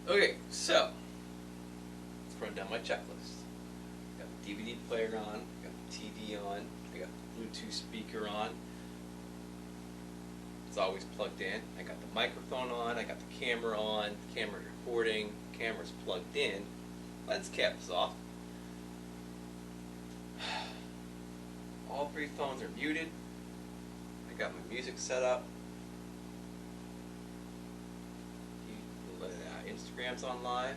Okay, so let's run down my checklist. Got the DVD player on, got the TV on, I got the Bluetooth speaker on. It's always plugged in. I got the microphone on, I got the camera on, the camera's recording, the camera's plugged in, lens cap is off. All three phones are muted. I got my music set up. Instagram's on live.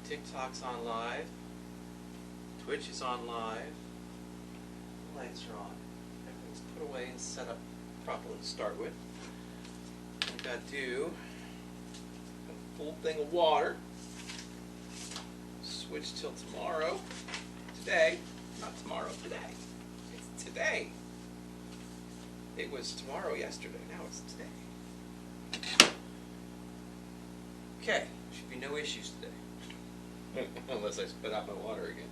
TikTok's on live. Twitch is on live. The lights are on. Everything's put away and set up properly to start with. I've got to do a full thing of water. Switch till tomorrow. Today. Not tomorrow, today. It's today. It was tomorrow yesterday. Now it's today. Okay, should be no issues today. Unless I spit out my water again.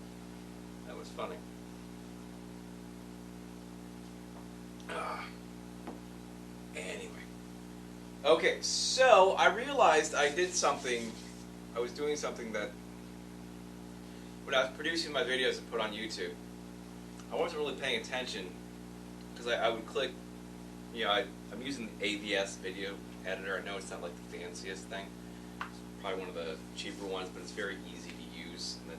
That was funny. Anyway. Okay, so I realized I did something, I was doing something that, when I was producing my videos to put on YouTube, I wasn't really paying attention, because I would click, you know, I'm using the AVS video editor. I know it's not like the fanciest thing. Probably one of the cheaper ones, but it's very easy to use, and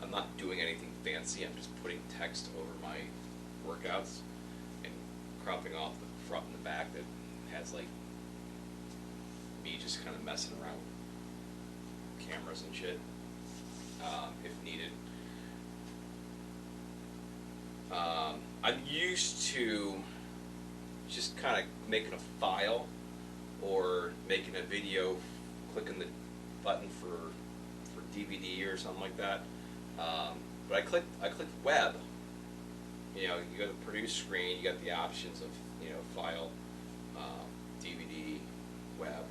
I'm not doing anything fancy. I'm just putting text over my workouts and cropping off the front and the back that has like me just kind of messing around with cameras and shit if needed. I'm used to just kind of making a file or making a video, clicking the button for DVD or something like that. But I clicked web. You know, you got the produce screen, you got the options of, you know, file, DVD, web,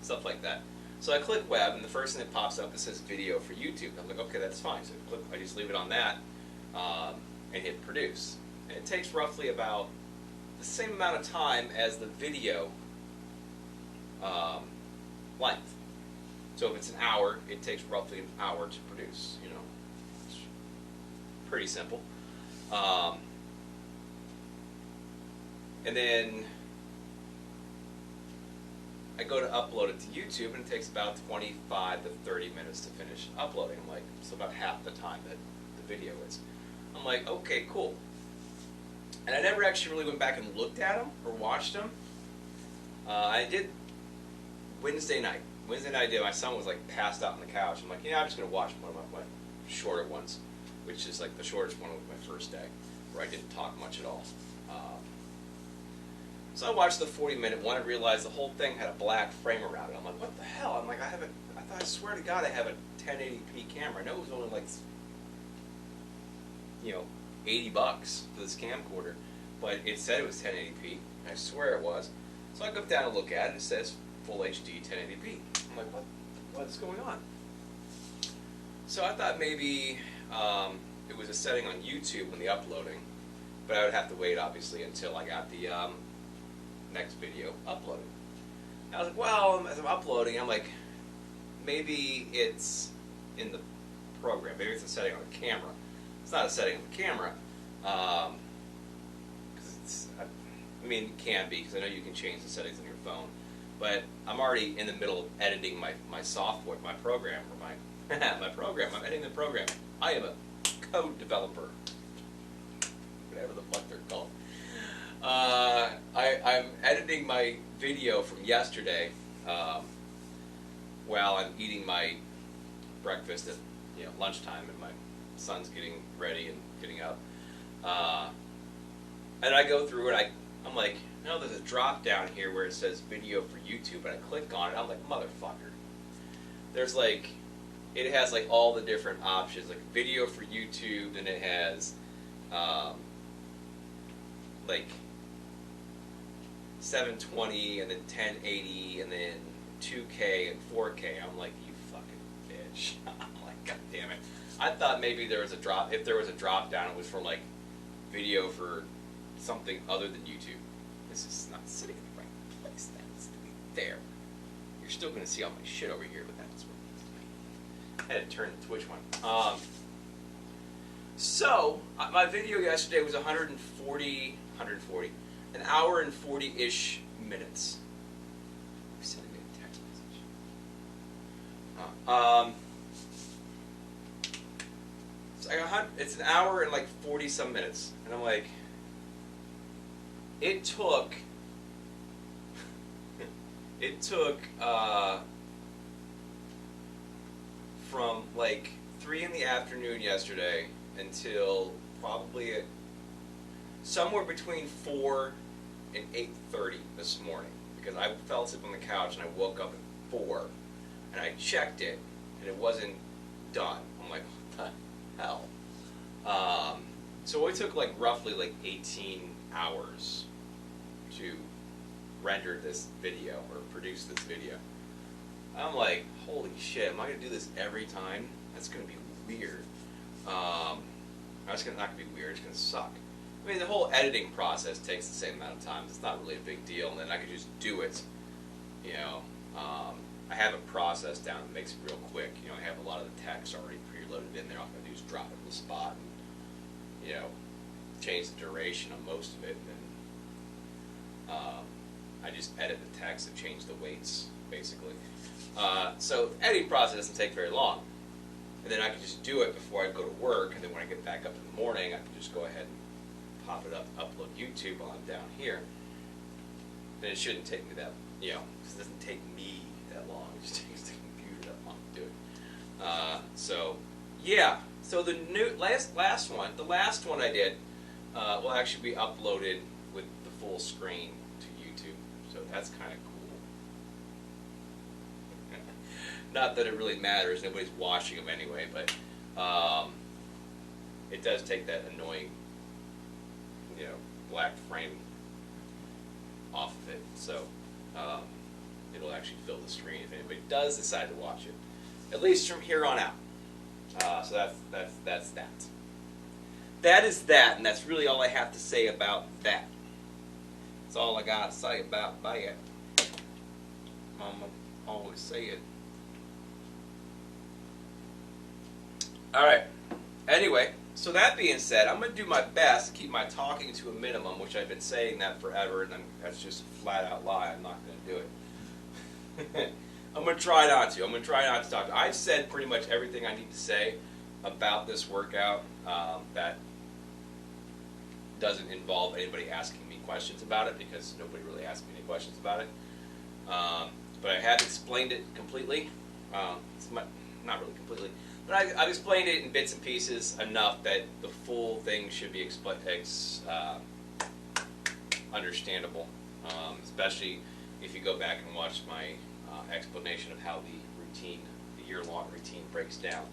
stuff like that. So I click web, and the first thing that pops up, it says video for YouTube. I'm like, okay, that's fine. So I just leave it on that and hit produce. And it takes roughly about the same amount of time as the video length. So if it's an hour, it takes roughly an hour to produce. You know, it's pretty simple. And then I go to upload it to YouTube, and it takes about 25 to 30 minutes to finish uploading. I'm like, so about half the time that the video is. I'm like, okay, cool. And I never actually really went back and looked at them or watched them. I did Wednesday night. Wednesday night, my son was like passed out on the couch. I'm like, I'm just going to watch one of my shorter ones, which is like the shortest one of my first day, where I didn't talk much at all. So I watched the 40-minute one and realized the whole thing had a black frame around it. I'm like, what the hell? I'm like, I swear to God I have a 1080p camera. I know it was only like, you know, $80 for this camcorder, but it said it was 1080p. I swear it was. So I go down and look at it. It says Full HD 1080p. I'm like, what's going on? So I thought maybe it was a setting on YouTube when the uploading, but I would have to wait, obviously, until I got the next video uploaded. And I was like, well, as I'm uploading, I'm like, maybe it's in the program. Maybe it's a setting on the camera. It's not a setting on the camera. Because I mean, it can be, because I know you can change the settings on your phone. But I'm already in the middle of editing my software, my program, or my program. I'm editing the program. I am a code developer. Whatever the fuck they're called. I'm editing my video from yesterday while I'm eating my breakfast at lunchtime, and my son's getting ready and getting up. And I go through it. I'm like, no, there's a drop down here where it says video for YouTube, and I click on it. I'm like, motherfucker. There's like, it has like all the different options, like video for YouTube, and it has like 720 and then 1080 and then 2K and 4K. I'm like, you fucking bitch. I'm like, god damn it. I thought maybe there was a drop. If there was a drop down, it was for like video for something other than YouTube. This is not sitting in the right place. That's to be fair. You're still going to see all my shit over here, but that's what it needs to be. I had to turn the Twitch one. So, my video yesterday was 140, an hour and 40-ish minutes. Who's sending me a text message? It's an hour and like 40 some minutes, and I'm like, it took from like 3 in the afternoon yesterday until probably somewhere between 4 and 8:30 this morning, because I fell asleep on the couch and I woke up at 4 and I checked it and it wasn't done. I'm like, what the hell? So it took like roughly like 18 hours to render this video or produce this video. I'm like, holy shit, am I going to do this every time? That's going to be weird. It's not going to be weird, it's going to suck. I mean, the whole editing process takes the same amount of time. It's not really a big deal, and then I can just do it. You know, I have a process down that makes it real quick. You know, I have a lot of the text already preloaded in there. All I'm going to do is drop it on the spot and, you know, change the duration on most of it, and then I just edit the text and change the weights, basically. So the editing process doesn't take very long. And then I can just do it before I go to work, and then when I get back up in the morning, I can just go ahead and pop it up, upload YouTube while I'm down here. And it shouldn't take me that, you know, it doesn't take me that long. It just takes the computer that long to do it. So, yeah. So the last one I did, will actually be uploaded with the full screen to YouTube. So that's kind of cool. Not that it really matters, nobody's watching them anyway, but it does take that annoying, you know, black frame off of it, so it'll actually fill the screen if anybody does decide to watch it, at least from here on out. So that's that. That is that, and that's really all I have to say about that. That's all I got to say about that. Mama always say it. Alright, anyway, so that being said, I'm going to do my best to keep my talking to a minimum, which I've been saying that forever, and that's just a flat out lie. I'm not going to do it. I'm going to try not to. I'm going to try not to talk. I've said pretty much everything I need to say about this workout that doesn't involve anybody asking me questions about it, because nobody really asked me any questions about it. But I have explained it completely. Not really completely. But I've explained it in bits and pieces enough that the full thing should be understandable, especially if you go back and watch my explanation of how the year-long routine breaks down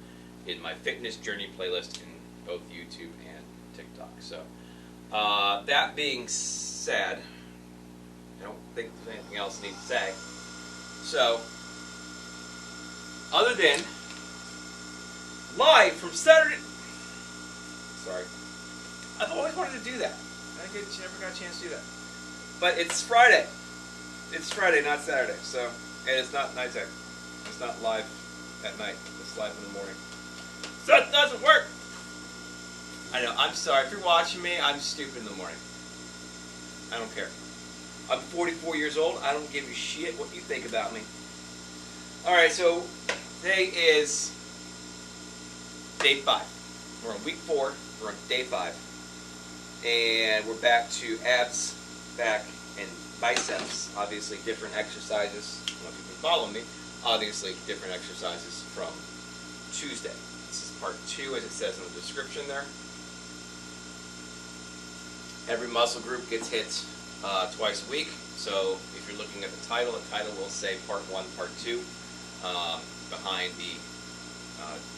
in my fitness journey playlist in both YouTube and TikTok. So that being said, I don't think there's anything else I need to say. So, other than live from Saturday. Sorry. I've always wanted to do that. I never got a chance to do that. But it's Friday. It's Friday, not Saturday. So, and it's not nighttime. It's not live at night. It's live in the morning. So it doesn't work. I know. I'm sorry. If you're watching me, I'm stupid in the morning. I don't care. I'm 44 years old. I don't give a shit what you think about me. Alright, so today is Day 5. We're on week 4. We're on Day 5. And we're back to abs, back, and biceps. Obviously different exercises. I don't know if you've been following me. Obviously different exercises from Tuesday. This is part 2, as it says in the description there. Every muscle group gets hit twice a week. So if you're looking at the title will say part 1, part 2 behind the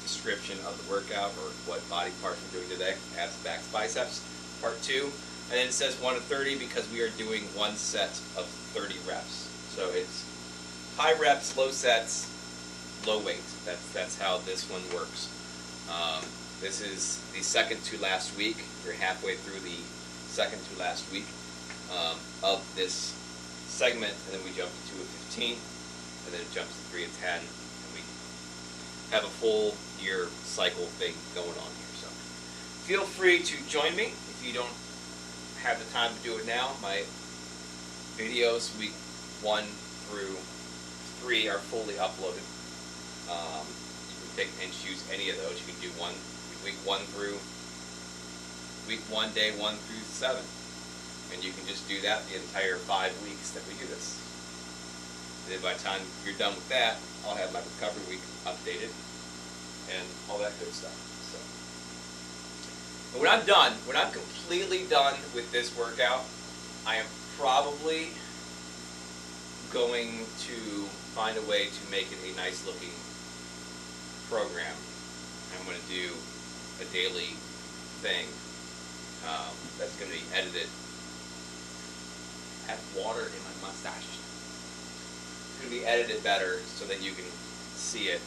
description of the workout, or what body parts we're doing today. Abs, backs, biceps, part 2. And then it says 1 to 30 because we are doing one set of 30 reps. So it's high reps, low sets, low weight. That's how this one works. This is the second to last week. We're halfway through the second to last week of this segment, and then we jump to 2 of 15, and then it jumps to 3 of 10, and we have a full year cycle thing going on here. So feel free to join me if you don't have the time to do it now. My videos week 1 through 3 are fully uploaded. You can pick and choose any of those. You can do week 1 day 1 through 7, and you can just do that the entire 5 weeks that we do this. And then by the time you're done with that, I'll have my recovery week updated and all that good stuff. So, but when I'm done, when I'm completely done with this workout, I am probably going to find a way to make it a nice looking program. I'm going to do a daily thing that's going to be edited. I have water in my mustache. It's going to be edited better so that you can see it,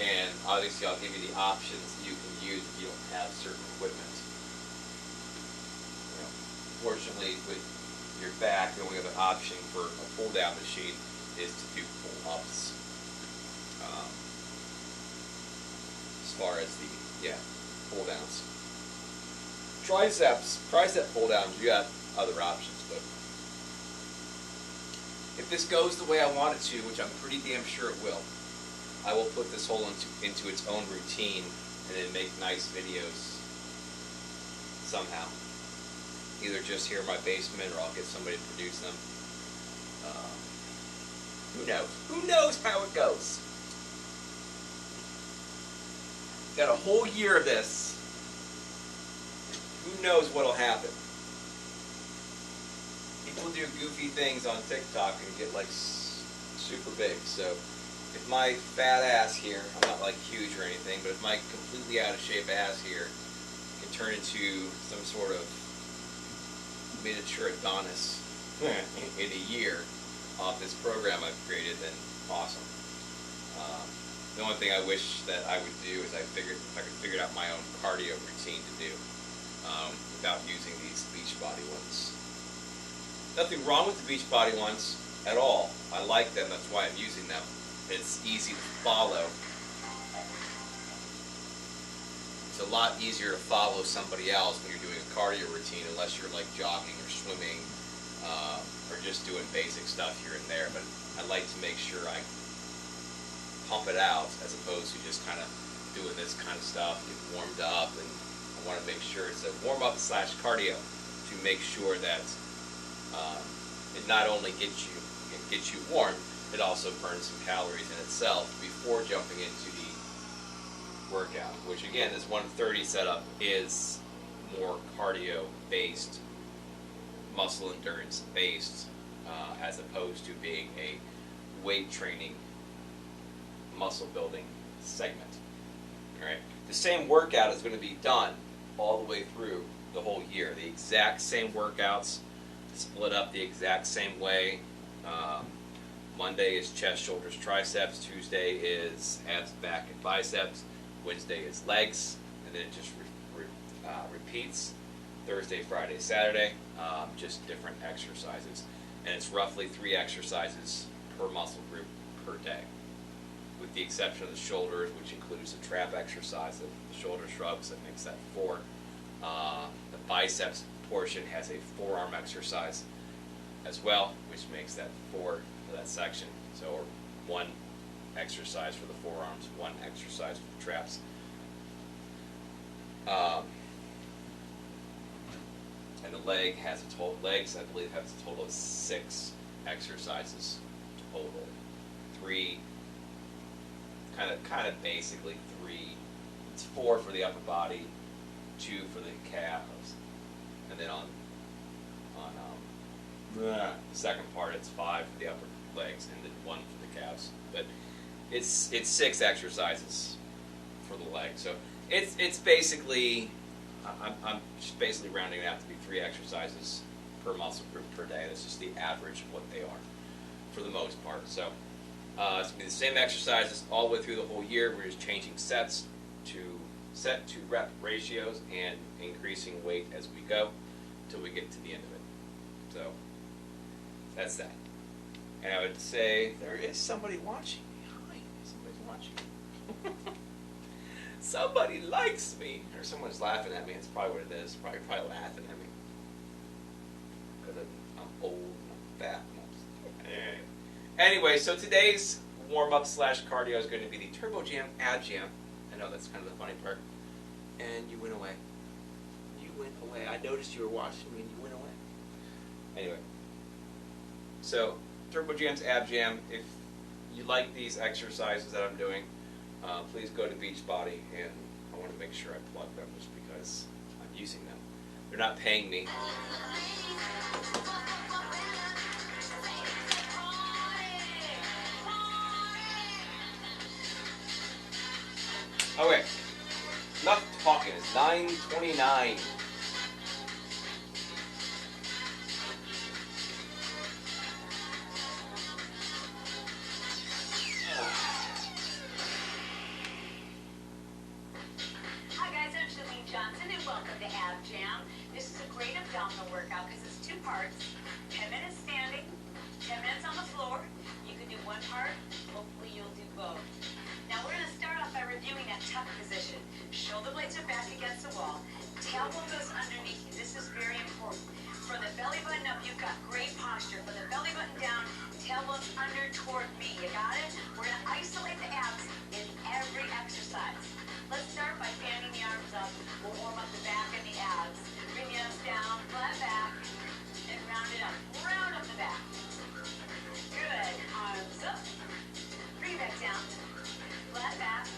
and obviously I'll give you the options you can use if you don't have certain equipment. You know, fortunately, with your back, the only other option for a pull-down machine is to do pull-ups. As far as the pull-downs. Tricep pull-downs, you got other options, but if this goes the way I want it to, which I'm pretty damn sure it will, I will put this whole into its own routine and then make nice videos somehow. Either just here in my basement, or I'll get somebody to produce them. Who knows? Who knows how it goes? Got a whole year of this. Who knows what'll happen? People do goofy things on TikTok and get like super big. So if my fat ass here, I'm not like huge or anything, but if my completely out of shape ass here can turn into some sort of miniature Adonis in a year off this program I've created, then awesome. The only thing I wish that I would do is if I could figure out my own cardio routine to do without using these Beachbody ones. Nothing wrong with the Beachbody ones at all. I like them, that's why I'm using them. It's easy to follow. It's a lot easier to follow somebody else when you're doing a cardio routine, unless you're like jogging or swimming or just doing basic stuff here and there. But I like to make sure I pump it out as opposed to just kind of doing this kind of stuff, get warmed up, and I want to make sure it's a warm up / cardio to make sure that it not only gets you warm, it also burns some calories in itself before jumping into the workout, which again, this 130 setup is more cardio based, muscle endurance based, as opposed to being a weight training, muscle building segment. Alright, the same workout is going to be done all the way through the whole year. The exact same workouts, split up the exact same way. Monday is chest, shoulders, triceps. Tuesday is abs, back, and biceps. Wednesday is legs, and then it just repeats. Thursday, Friday, Saturday, just different exercises. And it's roughly 3 exercises per muscle group per day, with the exception of the shoulders, which includes the trap exercise, the shoulder shrugs, that makes that 4. The biceps portion has a forearm exercise as well, which makes that 4 for that section. So 1 exercise for the forearms, 1 exercise for the traps. And the leg has a total, legs I believe has a total of 6 exercises total. 3, kind of basically 3. It's 4 for the upper body, 2 for the calves, and then on the second part it's 5 for the upper legs and then 1 for the calves. But it's 6 exercises for the leg. So it's basically, I'm just basically rounding it out to be 3 exercises per muscle group per day. That's just the average of what they are for the most part. So it's going to be the same exercises all the way through the whole year. We're just changing sets to set to rep ratios and increasing weight as we go until we get to the end of it. So That's that. And I would say, there is somebody watching me. Hi, somebody's watching me. Somebody likes me. Or someone's laughing at me. That's probably what it is. Probably laughing at me. Because I'm old and I'm fat. Anyway, so today's warm-up / cardio is going to be the Turbo Jam Ab Jam. I know that's kind of the funny part. And you went away. You went away. I noticed you were watching me and you went away. Anyway. So, Turbo Jam's Ab Jam. If you like these exercises that I'm doing, please go to Beachbody, and I want to make sure I plug them just because I'm using them. They're not paying me. Okay, enough talking. It's 9:29. Workout because it's 2 parts, 10 minutes standing, 10 minutes on the floor. You can do 1 part, hopefully you'll do both. Now we're going to start off by reviewing that tuck position. Shoulder blades are back against the wall, tailbone goes underneath you. This is very important. From the belly button up, you've got great posture. From the belly button down, tailbone's under toward me. You got it? We're going to isolate the abs in every exercise. Let's start by fanning the arms up. We'll warm up the back and the abs. Bring the arms down, flat back, and round it up. Round up the back. Good. Arms up. Bring it back down. Flat back.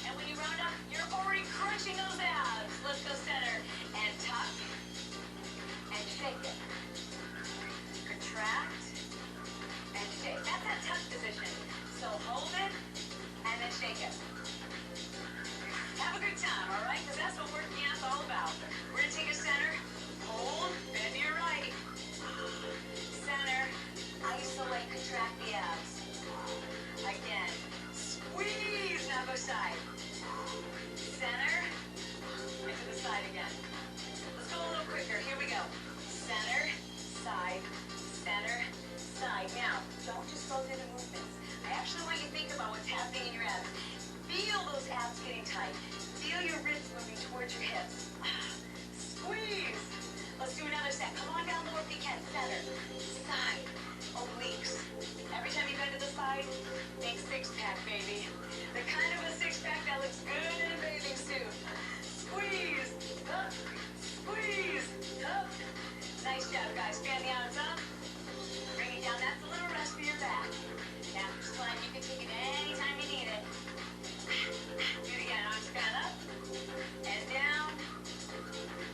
And when you round up, you're already crunching those abs. Let's go center. And tuck. And shake it. Contract. And shake. That's that tuck position. So hold it, and then shake it. Have a good time, all right? Because that's what working out's all about. We're going to take a center, hold, bend to your right. Center, isolate, contract the abs. Again, squeeze, now go side. Center, and to the side again. Let's go a little quicker. Here we go. Center, side, center, side. Now, don't just go through the movements. I actually want you to think about what's happening in your abs. Feel those abs getting tight. Feel your ribs moving towards your hips. Squeeze. Let's do another set. Come on down lower if you can. Center. Side. Obliques. Every time you bend to the side, think 6-pack, baby. The kind of a 6-pack that looks good in a bathing suit. Squeeze. Up. Squeeze. Up. Nice job, guys. Fan the arms up. Bring it down. That's a little rest for your back. After slide, you can take it anytime you need it. Do it again. Arms fan up. And down.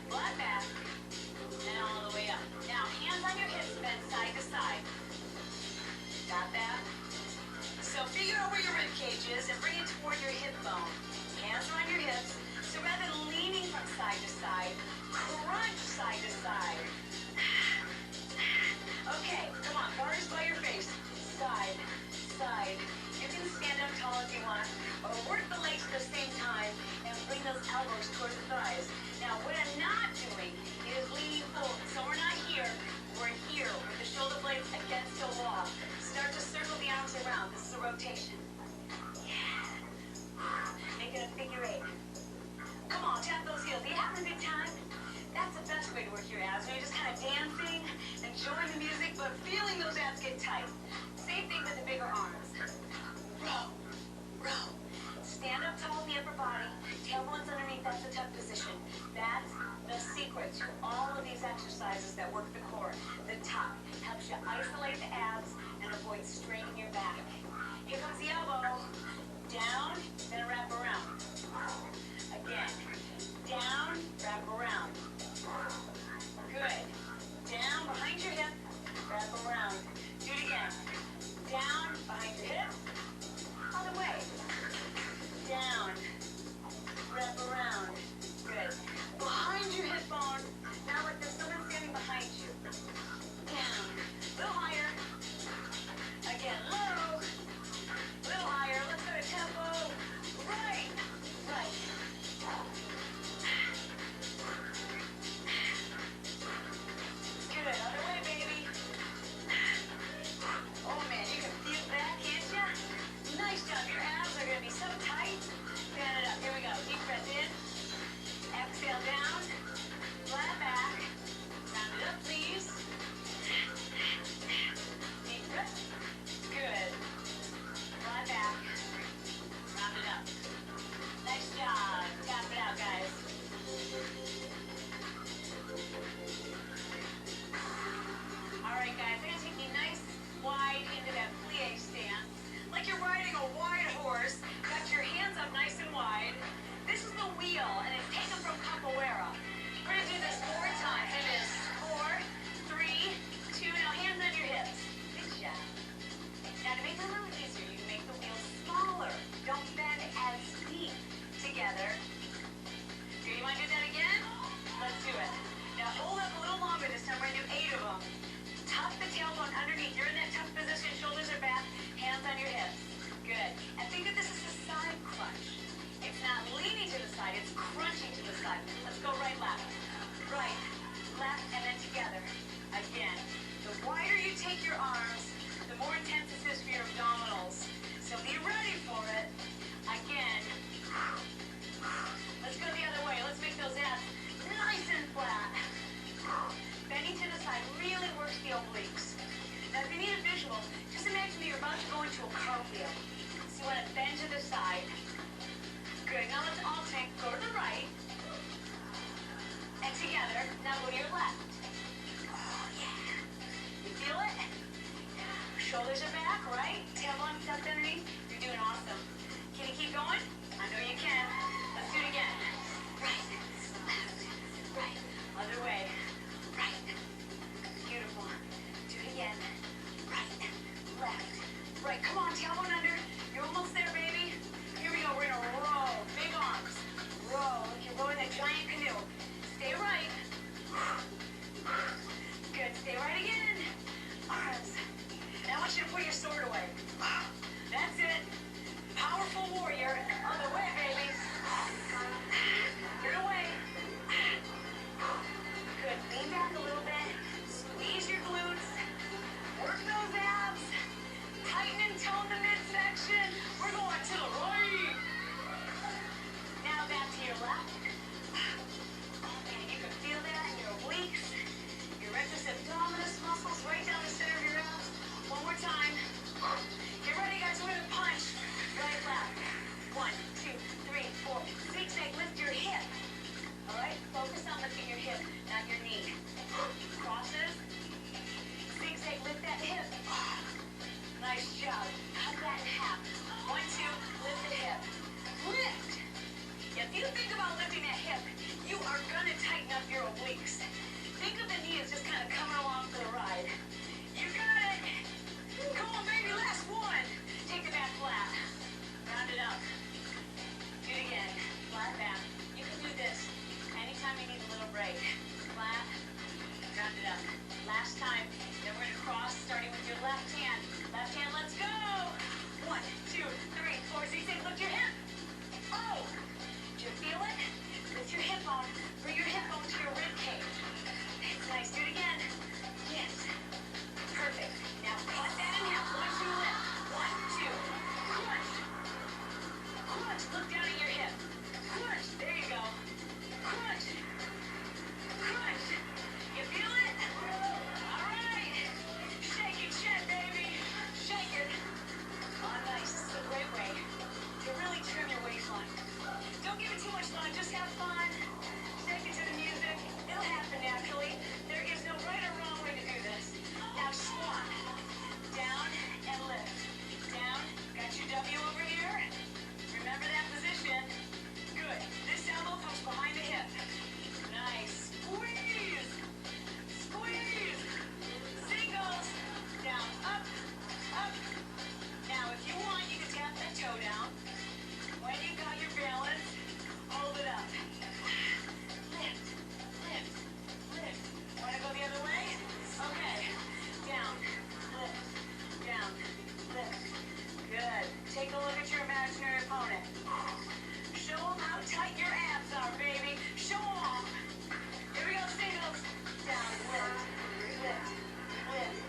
Flat back. And all the way up. Now, hands on your hips, bend side to side. Got that? So figure out where your rib cage is and bring it toward your hip bone. Hands are on your hips. So rather than leaning from side to side, crunch side to side. Okay, come on. Bars by your face. Side, side. You can stand up tall if you want, or work the legs at the same time and bring those elbows towards the thighs. Now, what I'm not doing is leaning forward. So we're not here. We're here with the shoulder blades against the wall. Start to circle the arms around. This is a rotation. Yeah. Make it a figure 8. Come on, tap those heels. Are you having a good time? That's the best way to work your abs. You're just kind of dancing, enjoying the music, but feeling those abs get tight. Same thing with the bigger arms. Row, row. Stand up tall in the upper body. Tailbone's underneath. That's the tuck position. That's the secret to all of these exercises that work the core. The tuck helps you isolate the abs and avoid straining your back. Here comes the elbow. Down, then wrap around. Again. Down, wrap around. Good. Down, behind your hip, wrap around. Do it again. Down, behind your hip. Other way. Down. Wrap around. Good. Behind your hip bone. Now like there's someone standing behind you. Down. A little higher. Again, low. A little higher. Let's go to tempo. Right. Right. Good. Other way, baby. on your hips. Good. And think of this as a side crunch. It's not leaning to the side, it's crunching to the side. Let's go right, left. Right, left, and then together. Again. The wider you take your arms, the more intense this is for your abdominals. So be ready for it. Again. Let's go the other way. Let's make those abs nice and flat. Bending to the side really works the obliques. Now, if you need a visual, just imagine that you're about to go into a cartwheel. So you want to bend to the side. Good. Now let's alternate. Go to the right. And together. Now go to your left. Oh, yeah. You feel it? Shoulders are back, right? Tailbone tucked underneath. You're doing awesome. Can you keep going? I know you can. Let's do it again. Right, left, right. Other way. Right. Beautiful. Do it again. Right, left, right. Come on, tailbone under. You're almost there, baby. Here we go. We're gonna row. Big arms. Row. Like you're rowing a giant canoe. Stay right. Good. Stay right again. Arms. Now I want you to put your sword away. That's it. Powerful warrior. Other way, baby. Get away. Good. Lean back a little bit. Squeeze your glutes. Work those abs. Tighten and tone the midsection. We're going to the right. Now back to your left. And you can feel that in your obliques. Your rectus abdominis muscles right down the center of your abs. One more time. Get ready, guys. We're going to punch. Right, left. 1, 2, 3, 4. Zigzag, lift your hip. All right? Focus on lifting your hip, not your knee. Crosses. Zigzag, lift that hip. Nice job. Cut that in half. 1, 2, lift the hip. Lift. If you think about lifting that hip, you are going to tighten up your obliques. Think of the knee as just kind of coming along for the ride. You got it. Come on, baby. Last one. Take the back flat. Round it up. Do it again. Flat back. You can do this anytime you need a little break. Flat. Round it up. Last time. Then we're going to cross, starting with your left hand. Left hand, let's go. 1, 2, 3, 4. Zigzag, lift your hip. Oh. Do you feel it? Lift your hip bone. Bring your hip bone to your rib cage. It's nice. Do it again. Yes. Perfect. Now cut that in half. 1, 2, lift. 1, 2. Crunch. Crunch. Look down at your hip. Crunch. There you go. Crunch. Crunch. You feel it? All right. Shake it, shake, baby. Shake it. Oh, nice. This is a great way to really trim your waistline. Don't give it too much thought. Just have fun. Shake it to the music. It'll happen naturally. There is no right or wrong way to do this. Now squat. Down and lift. Down. Got your W over here. Remember that position. Good. This elbow comes behind the hip. Nice. Squeeze. Squeeze. Singles. Down. Up. Up. Now, if you want, you can tap that toe down. When you got your balance, hold it up. Lift. Lift. Lift. Want to go the other way? Okay. Down. Lift. Down. Lift. Good. Take a look at your imaginary opponent. Show them how tight your abs are, baby. Show them off. Here we go, singles. Down. Lift. Lift. Lift.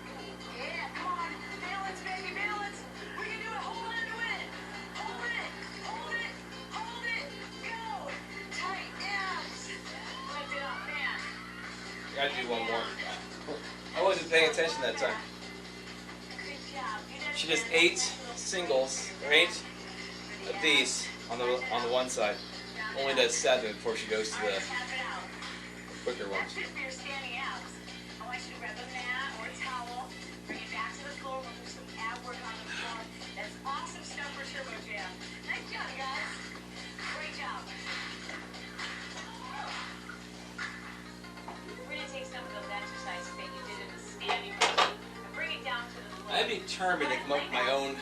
Yeah, come on. Balance, baby, balance. We can do it. Hold on to it. Hold it. Hold it. Hold it. Go. Tight abs. Lift it up, man. Gotta do one more. I wasn't paying attention that time. Good job. She does 8 singles, or 8 of these on the one side. Only does 7 before she goes to the quicker ones. That's it for your standing abs. I want you to grab a mat or a towel, bring it back to the floor. We'll do some ab work on the floor. That's awesome stuff for Turbo Jam. Nice job, guys. Great job. We're going to take some of those exercises that you did in the standing position and bring it down to the floor. I'm determined to come up with my own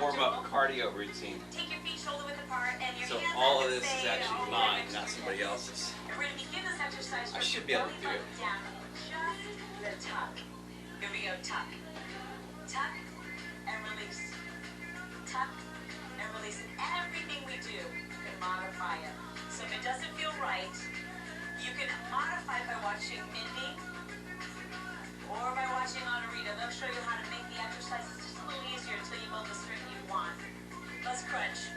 warm-up cardio routine. Take your feet shoulder width apart and your So hands all up of and this is say, actually "Oh, mine, next not to somebody you." else's. And we're going to begin this exercise I from should be your able to do belly it. button down. Just the tuck. Here we go, tuck. Tuck and release. tuck and release. And everything we do, you can modify it. So if it doesn't feel right, you can modify by watching Mindy or by watching Anarita. They'll show you how to make the exercises just a little easier until you build the strength you want. Let's crunch.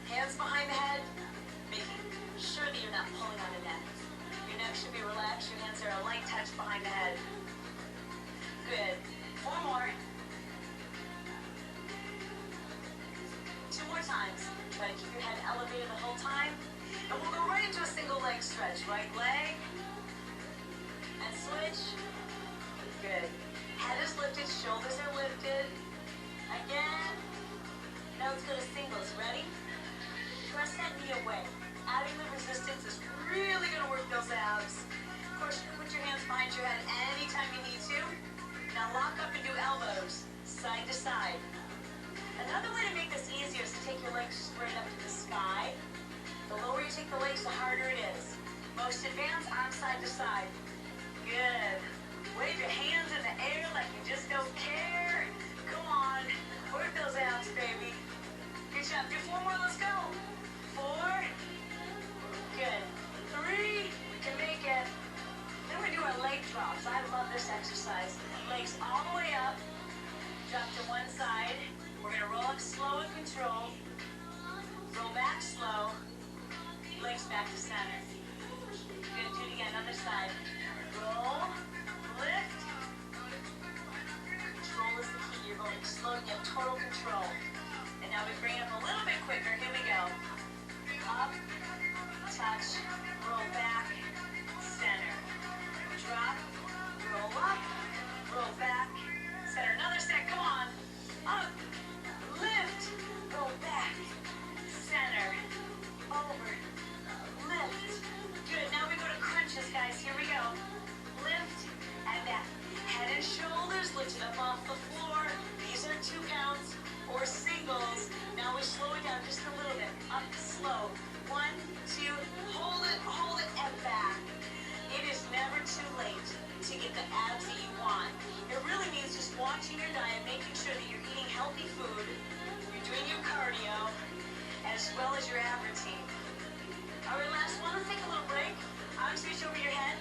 Hands behind the head, making sure that you're not pulling on the neck. Your neck should be relaxed. Your hands are a light touch behind the head. Good. 4 more. 2 more times. Try to keep your head elevated the whole time. And we'll go right into a single leg stretch. Right leg. And switch. Good. Head is lifted, shoulders are lifted. Again. Now let's go to singles. Ready? Press that knee away. Adding the resistance is really going to work those abs. Of course, you can put your hands behind your head anytime you need to. Now lock up and do elbows, side to side. Another way to make this easier is to take your legs straight up to the sky. The lower you take the legs, the harder it is. Most advanced, arm side to side. Good. Wave your hands in the air like you just don't care. Come on. Work those abs, baby. Good job. Do 4 more. Let's go. 4. Good. 3. We can make it. Then we do our leg drops. I love this exercise. Legs all the way up. Drop to one side. We're going to roll up slow and controlled. Roll back slow. Legs back to center. Good. Do it again. Other side. Roll. Lift. Control is the key. You're going slow. You have total control. And now we bring it up a little bit quicker. Here we go. Up. Touch. Roll back. Center. Drop. Roll up. Roll back. Center. Another set. Come on. Up. Lift. Go back. Center. Over. Lift. Good. Now we go to crunches, guys. Here we go. Lift and back. Head and shoulders lifted up off the floor. These are 2 counts or singles. Now we slow it down just a little bit. Up slow. 1, 2. Hold it, and back. It is never too late to get the abs that you want. It really means just watching your diet, making sure that you're eating healthy food, you're doing your cardio, as well as your ab routine. All right, last one. Let's take a little break. Arms reach over your head.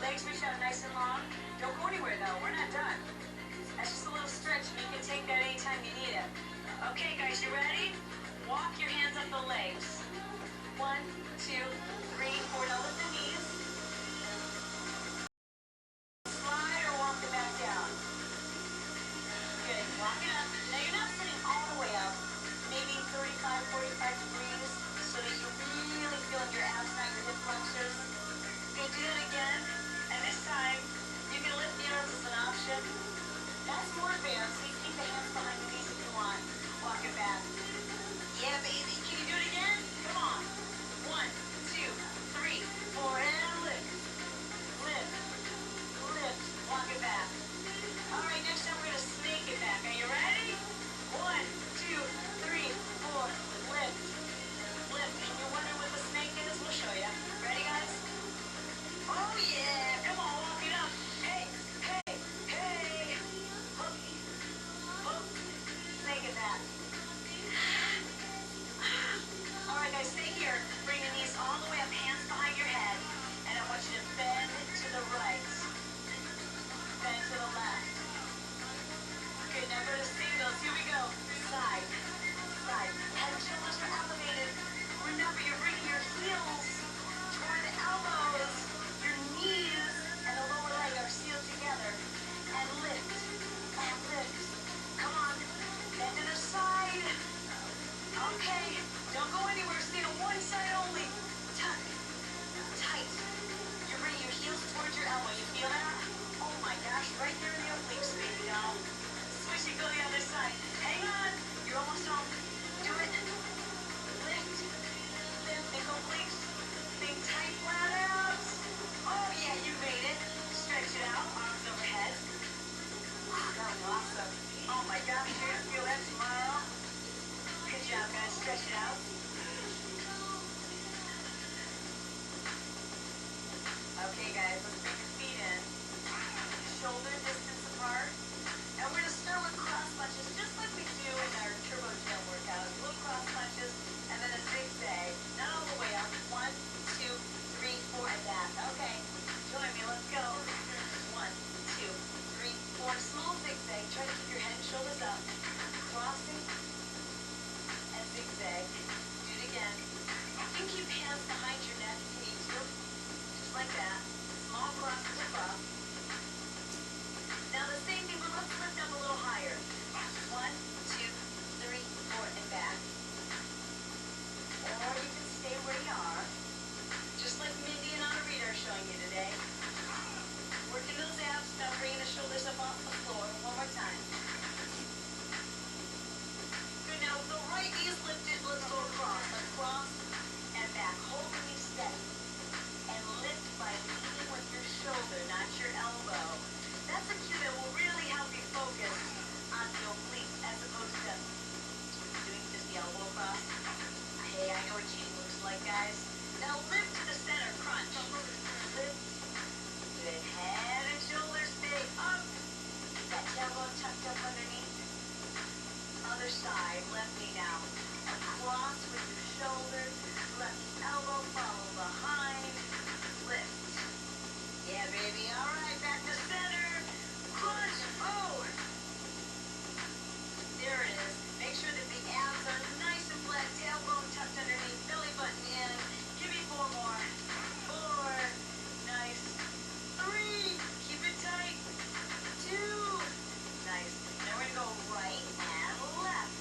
Legs reach out nice and long. Don't go anywhere, though. We're not done. That's just a little stretch, and you can take that anytime you need it. Okay, guys, you ready? Walk your hands up the legs. 1, 2, 3, 4. Now lift the knees. Slide or walk it back down. Good. Walk it up. Now you're not sitting all the way up. Maybe 35, 45 degrees so that you're really feeling your abs, not your hip flexors. Good. Do that again. And this time, you can lift the arms as an option. That's more advanced. So you keep the hands behind the knees if you want. Walk it back. Yeah, baby. Can you do it again? Come on. 1, 2, 3, 4, side, left knee down. Across with your shoulder, left elbow, follow behind, lift. Yeah, baby, all right, back to center. Crunch, oh! There it is. Make sure that the abs are nice and flat, tailbone tucked underneath, belly button in. Give me 4 more. 4, nice. 3, keep it tight. 2, nice. Now we're gonna go right and left.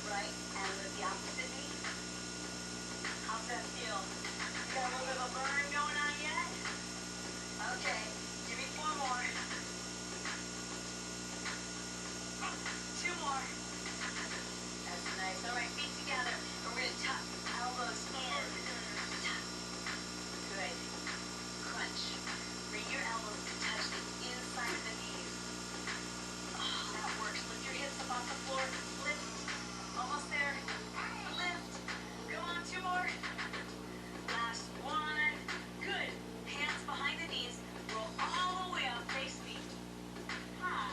Right and with the opposite knee. How's that feel? You got a little bit of a burn going on yet? Okay, give me 4 more. 2 more. That's nice. All right, feet together. And we're gonna tuck elbows in. Tuck. Good. Crunch. Bring your elbows to touch the inside of the knees. Oh, that works. Lift your hips up off the floor. Lift. Almost there. Lift. Come on, 2 more. Last one. Good. Hands behind the knees. Roll all the way up. Face me. Hi.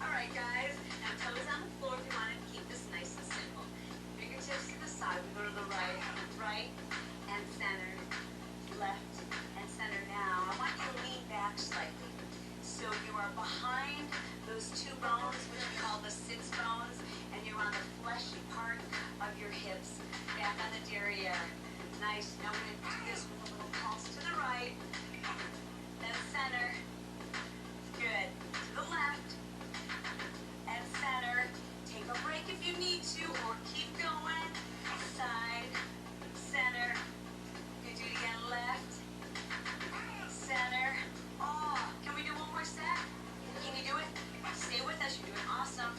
All right, guys. Now toes on the floor if you want to keep this nice and simple. Fingertips to the side. We go to the right. Right and center. Left and center. Now, I want you to lean back slightly. So you are behind those 2 bones, which we call the sits bones, and you're on the fleshy part of your hips. Back on the derriere. Nice. Now we're going to do this with a little pulse to the right. Then center. Good. To the left. And center. Take a break if you need to, or keep going. Side. Center. You do it again. Left. Center. Oh, can we do one more set? Can you do it? Stay with us. You're doing awesome.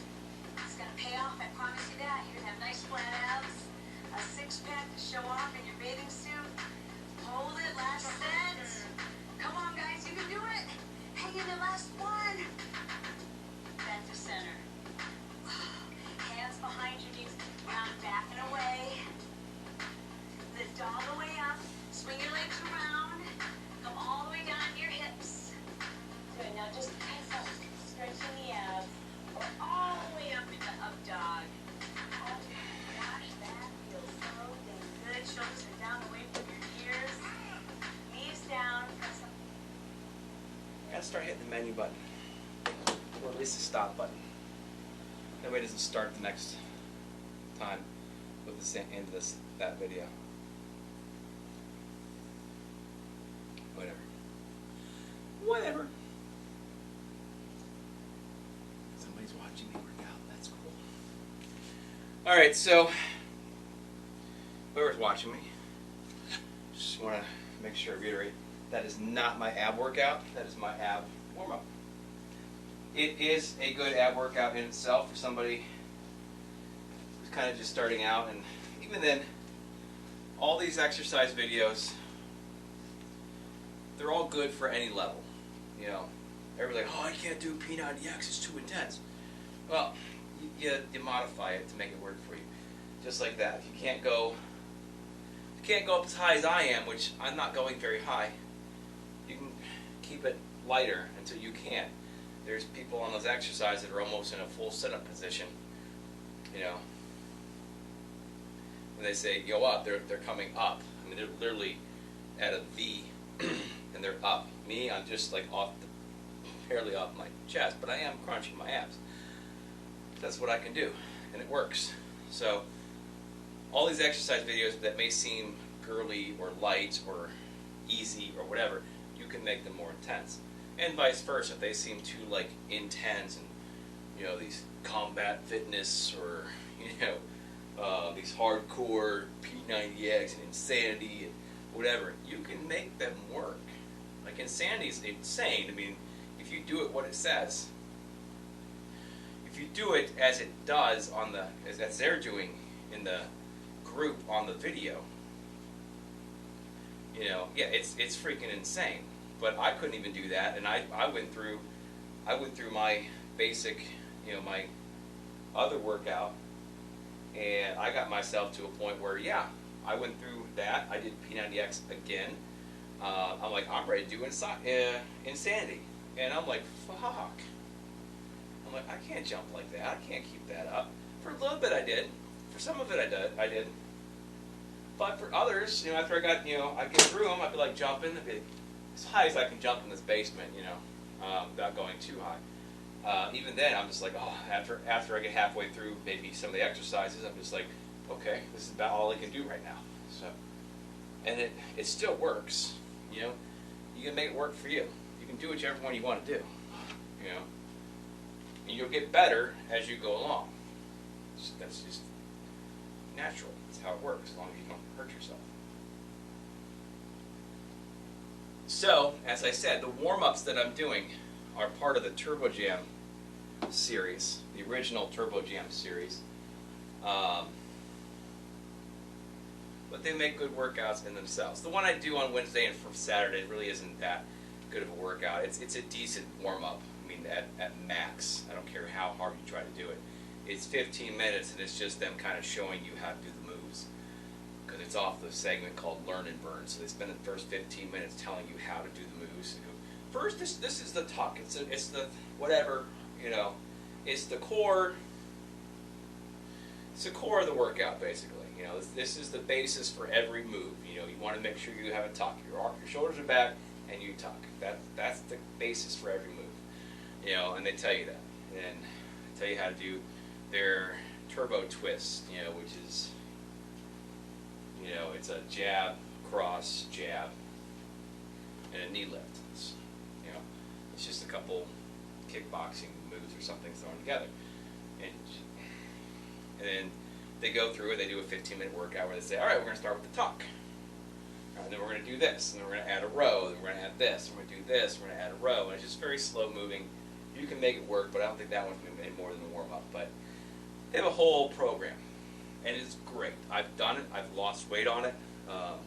It's going to pay off. I promise you that. You're going to have nice flat abs. A 6-pack to show off in your bathing suit. Hold it. Last set. Come on, guys. You can do it. Hang in the last one. Back to center. Hands behind your knees. Round back and away. Lift all the way up. Swing your legs around. Come all the way down to your hips. Good. Now just press up. Stretching the abs. Or all the way up into up dog. Oh gosh, that feels so dang good. Shoulders are down away from your ears. Knees down. Press up. Gotta start hitting the menu button, or at least the stop button. That way it doesn't start the next time with the end of that video. Whatever. Somebody's watching me work out. That's cool. All right, so whoever's watching me, just want to make sure I reiterate. That is not my ab workout. That is my ab warm-up. It is a good ab workout in itself for somebody who's kind of just starting out. And even then, all these exercise videos, they're all good for any level. You know, everybody's like, oh, I can't do P90X, it's too intense. Well, you modify it to make it work for you. Just like that. If you can't go up as high as I am, which I'm not going very high, you can keep it lighter until you can. There's people on those exercises that are almost in a full sit-up position. You know, when they say go up, they're coming up. I mean, they're literally at a V, and they're up. Me, I'm just like barely off my chest, but I am crunching my abs. That's what I can do, and it works. So, all these exercise videos that may seem girly or light or easy or whatever, you can make them more intense. And vice versa. If they seem too like intense and, you know, these combat fitness or, you know, these hardcore P90X and insanity and whatever, you can make them work. Like insanity is insane. I mean, if you do it what it says, if you do it as it does on the as they're doing in the group on the video, you know, yeah, it's freaking insane. But I couldn't even do that, and I went through my basic, you know, my other workout, and I got myself to a point where, yeah, I went through that. I did P90X again. I'm like, I'm ready to do insanity, and I'm like, fuck. I'm like, I can't jump like that. I can't keep that up. For a little bit I did. For some of it I did. But for others, you know, after I got, you know, I'd get through them, I'd be like jumping, I'd be as high as I can jump in this basement, you know, without going too high. Even then, I'm just like, oh, after I get halfway through maybe some of the exercises, I'm just like, okay, this is about all I can do right now. So, and it still works, you know. You can make it work for you. You can do whichever one you want to do, you know. And you'll get better as you go along. That's just natural. That's how it works, as long as you don't hurt yourself. So, as I said, the warm-ups that I'm doing are part of the Turbo Jam series, the original Turbo Jam series. But they make good workouts in themselves. The one I do on Wednesday and for Saturday really isn't that good of a workout. It's a decent warm-up. I mean, at max. I don't care how hard you try to do it. It's 15 minutes, and it's just them kind of showing you how to do the moves. Because it's off the segment called Learn and Burn. So they spend the first 15 minutes telling you how to do the moves. First, this is the tuck. It's the whatever, you know. It's the core. It's the core of the workout, basically. You know, this is the basis for every move. You know, you want to make sure you have a tuck. Your shoulders are back, and you tuck. That's the basis for every move. You know, and they tell you that. And they tell you how to do their turbo twist. You know, which is, you know, it's a jab, cross, jab, and a knee lift. You know, it's just a couple kickboxing moves or something thrown together, and then they go through it. They do a 15-minute workout where they say, all right, we're going to start with the tuck. And then we're going to do this, and then we're going to add a row, then we're going to add this, and we're going to do this, we're going to add a row, and it's just very slow moving. You can make it work, but I don't think that one's going to be more than a warm-up. But they have a whole program, and it's great. I've done it. I've lost weight on it. I've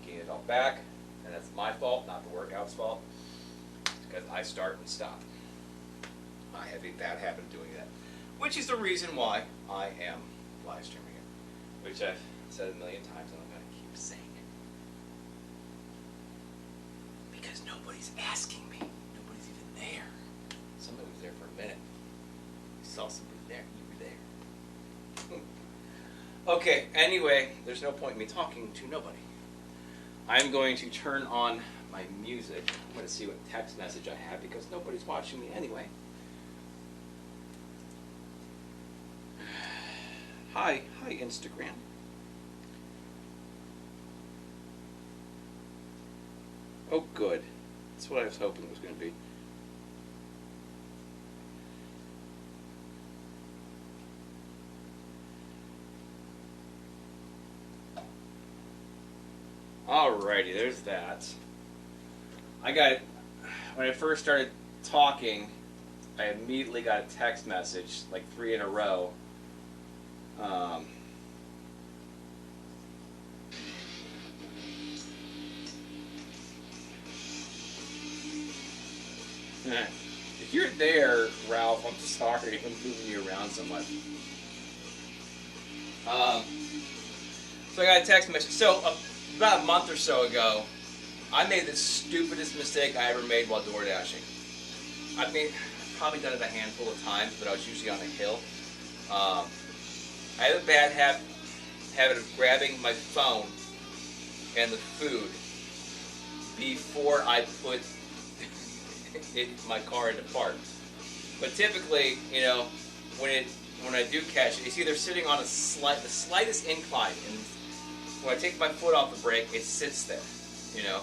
gained it all back, and that's my fault, not the workout's fault, because I start and stop. I have a bad habit of doing that, which is the reason why I am live streaming it, which I've said a million times, and I'm going to keep saying it. Because nobody's asking me. Nobody's even there. Somebody was there for a minute. I saw somebody there. You were there. Okay, anyway, there's no point in me talking to nobody. I'm going to turn on my music. I'm going to see what text message I have because nobody's watching me anyway. Hi Instagram. Oh good. That's what I was hoping it was going to be. Alrighty, there's that. I got, when I first started talking, I immediately got a text message, like 3 in a row. If you're there, Ralph, I'm sorry I'm moving you around so much. So I got a text message. So about a month or so ago, I made the stupidest mistake I ever made while door dashing. I've probably done it a handful of times, but I was usually on a hill. I have a bad habit of grabbing my phone and the food before I put my car into park. But typically, you know, when I do catch it, it's either sitting on the slightest incline, and when I take my foot off the brake, it sits there, you know.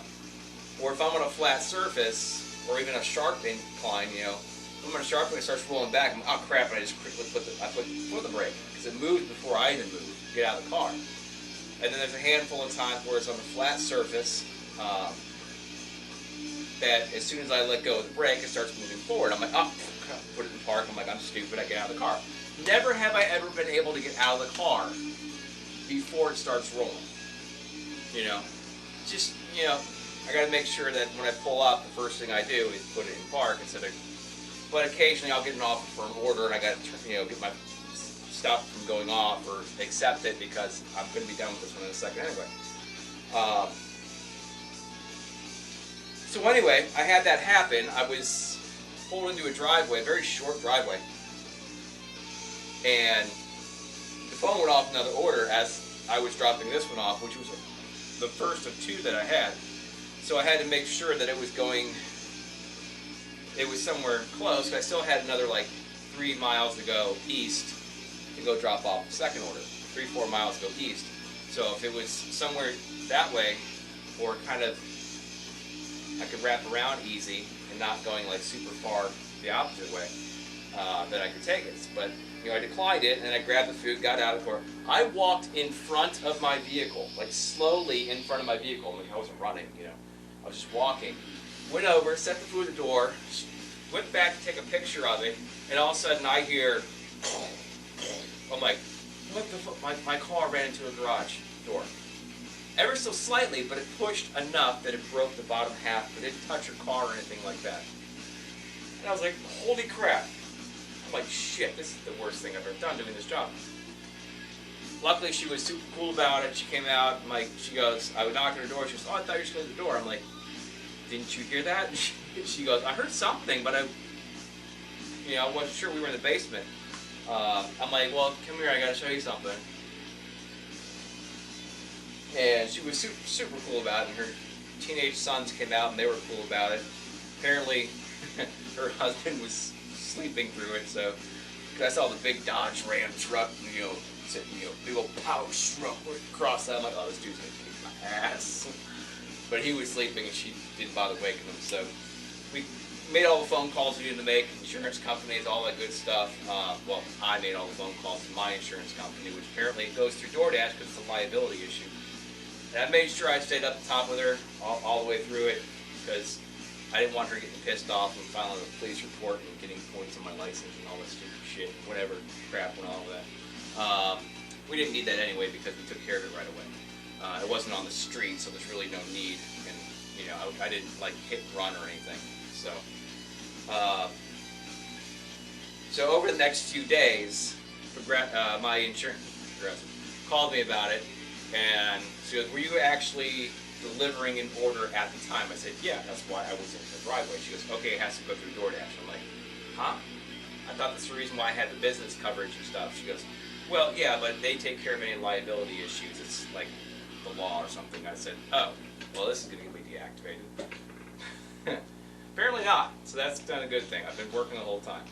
Or if I'm on a flat surface, or even a sharp incline, you know, if I'm on a sharp and it starts rolling back, I'm, oh crap, and I just quickly put the foot on the brake, because it moves before I even move, get out of the car. And then there's a handful of times where it's on a flat surface, that as soon as I let go of the brake, it starts moving forward. I'm like, oh, put it in park. I'm like, I'm stupid. I get out of the car. Never have I ever been able to get out of the car before it starts rolling. You know, just, you know, I got to make sure that when I pull up, the first thing I do is put it in park instead of. But occasionally I'll get an offer for an order, and I got to, you know, get my stuff from going off or accept it because I'm going to be done with this one in a second anyway. So anyway, I had that happen. I was pulled into a driveway, a very short driveway, and the phone went off another order as I was dropping this one off, which was the first of 2 that I had. So I had to make sure that it was somewhere close, because I still had another like 3 miles to go east to go drop off the second order. 3-4 miles to go east. So if it was somewhere that way, or kind of I could wrap around easy and not going like super far the opposite way, then I could take it. But I declined it, and I grabbed the food, got out of the car. I walked in front of my vehicle, like slowly in front of my vehicle. Like I wasn't running, I was just walking. Went over, set the food at the door, went back to take a picture of it, and all of a sudden I hear, I'm like, what the fuck? My car ran into a garage door. Ever so slightly, but it pushed enough that it broke the bottom half, but it didn't touch her car or anything like that. And I was like, holy crap. I'm like, shit, this is the worst thing I've ever done doing this job. Luckily, she was super cool about it. She came out, and she goes, I would knock on her door. She goes, oh, I thought you were just going to the door. I'm like, didn't you hear that? She goes, I heard something, but I wasn't sure we were in the basement. I'm like, well, come here, I got to show you something. And she was super, super cool about it, and her teenage sons came out, and they were cool about it. Apparently, her husband was sleeping through it, so, because I saw the big Dodge Ram truck, sitting, big old power truck across that. I'm like, oh, this dude's gonna kick my ass. But he was sleeping, and she didn't bother waking him, so we made all the phone calls we needed to make, insurance companies, all that good stuff. Well, I made all the phone calls to my insurance company, which apparently goes through DoorDash because it's a liability issue. And I made sure I stayed up the top with her all the way through it, because I didn't want her getting pissed off and filing a police report and getting points on my license and all that stupid shit, whatever crap and all of that. We didn't need that anyway because we took care of it right away. It wasn't on the street, so there's really no need, and I didn't like hit and run or anything. So over the next few days, my insurance progressive called me about it, and she goes, were you actually delivering an order at the time? I said, yeah, that's why I was in the driveway. She goes, okay, it has to go through DoorDash. I'm like, huh? I thought that's the reason why I had the business coverage and stuff. She goes, well, yeah, but they take care of any liability issues. It's like the law or something. I said, oh, well, this is going to be deactivated. Apparently not, so that's done a good thing. I've been working the whole time.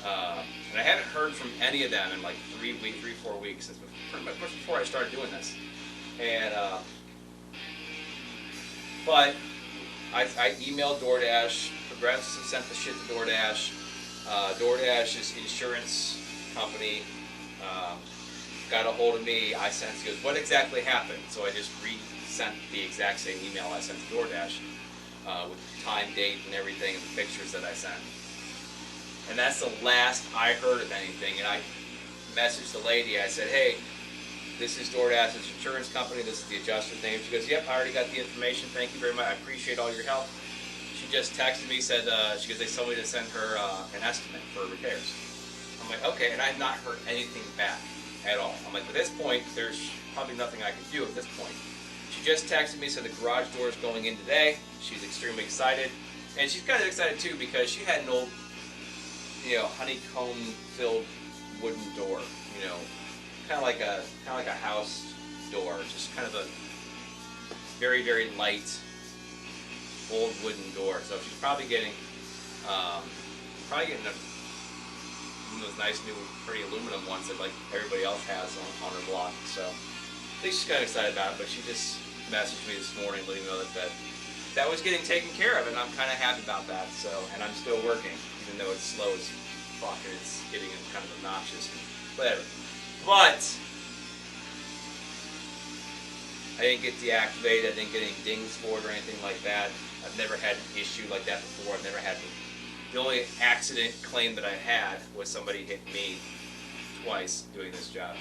And I haven't heard from any of them in like 3-4 weeks since pretty much before I started doing this. And but I emailed DoorDash. Progressive sent the shit to DoorDash. DoorDash's insurance company got a hold of me. She goes, what exactly happened? So I just resent the exact same email I sent to DoorDash with time, date, and everything, and the pictures that I sent. And that's the last I heard of anything. And I messaged the lady. I said, hey, this is DoorDash's insurance company. This is the adjuster's name. She goes, yep, I already got the information. Thank you very much. I appreciate all your help. She just texted me, said, she goes, they told me to send her an estimate for repairs. I'm like, okay, and I have not heard anything back at all. I'm like, at this point, there's probably nothing I can do at this point. She just texted me, said the garage door is going in today. She's extremely excited. And she's kind of excited too because she had an old, honeycomb-filled wooden door, kind of like a house door, just kind of a very, very light old wooden door. So she's probably getting one of those nice new pretty aluminum ones that like everybody else has on her block. So I think she's kind of excited about it, but she just messaged me this morning letting me know that was getting taken care of, and I'm kind of happy about that. So, and I'm still working, even though it's slow as fuck and it's getting kind of obnoxious and whatever. But I didn't get deactivated. I didn't get any dings for it or anything like that. I've never had an issue like that before. I've never had the only accident claim that I had was somebody hit me twice doing this job.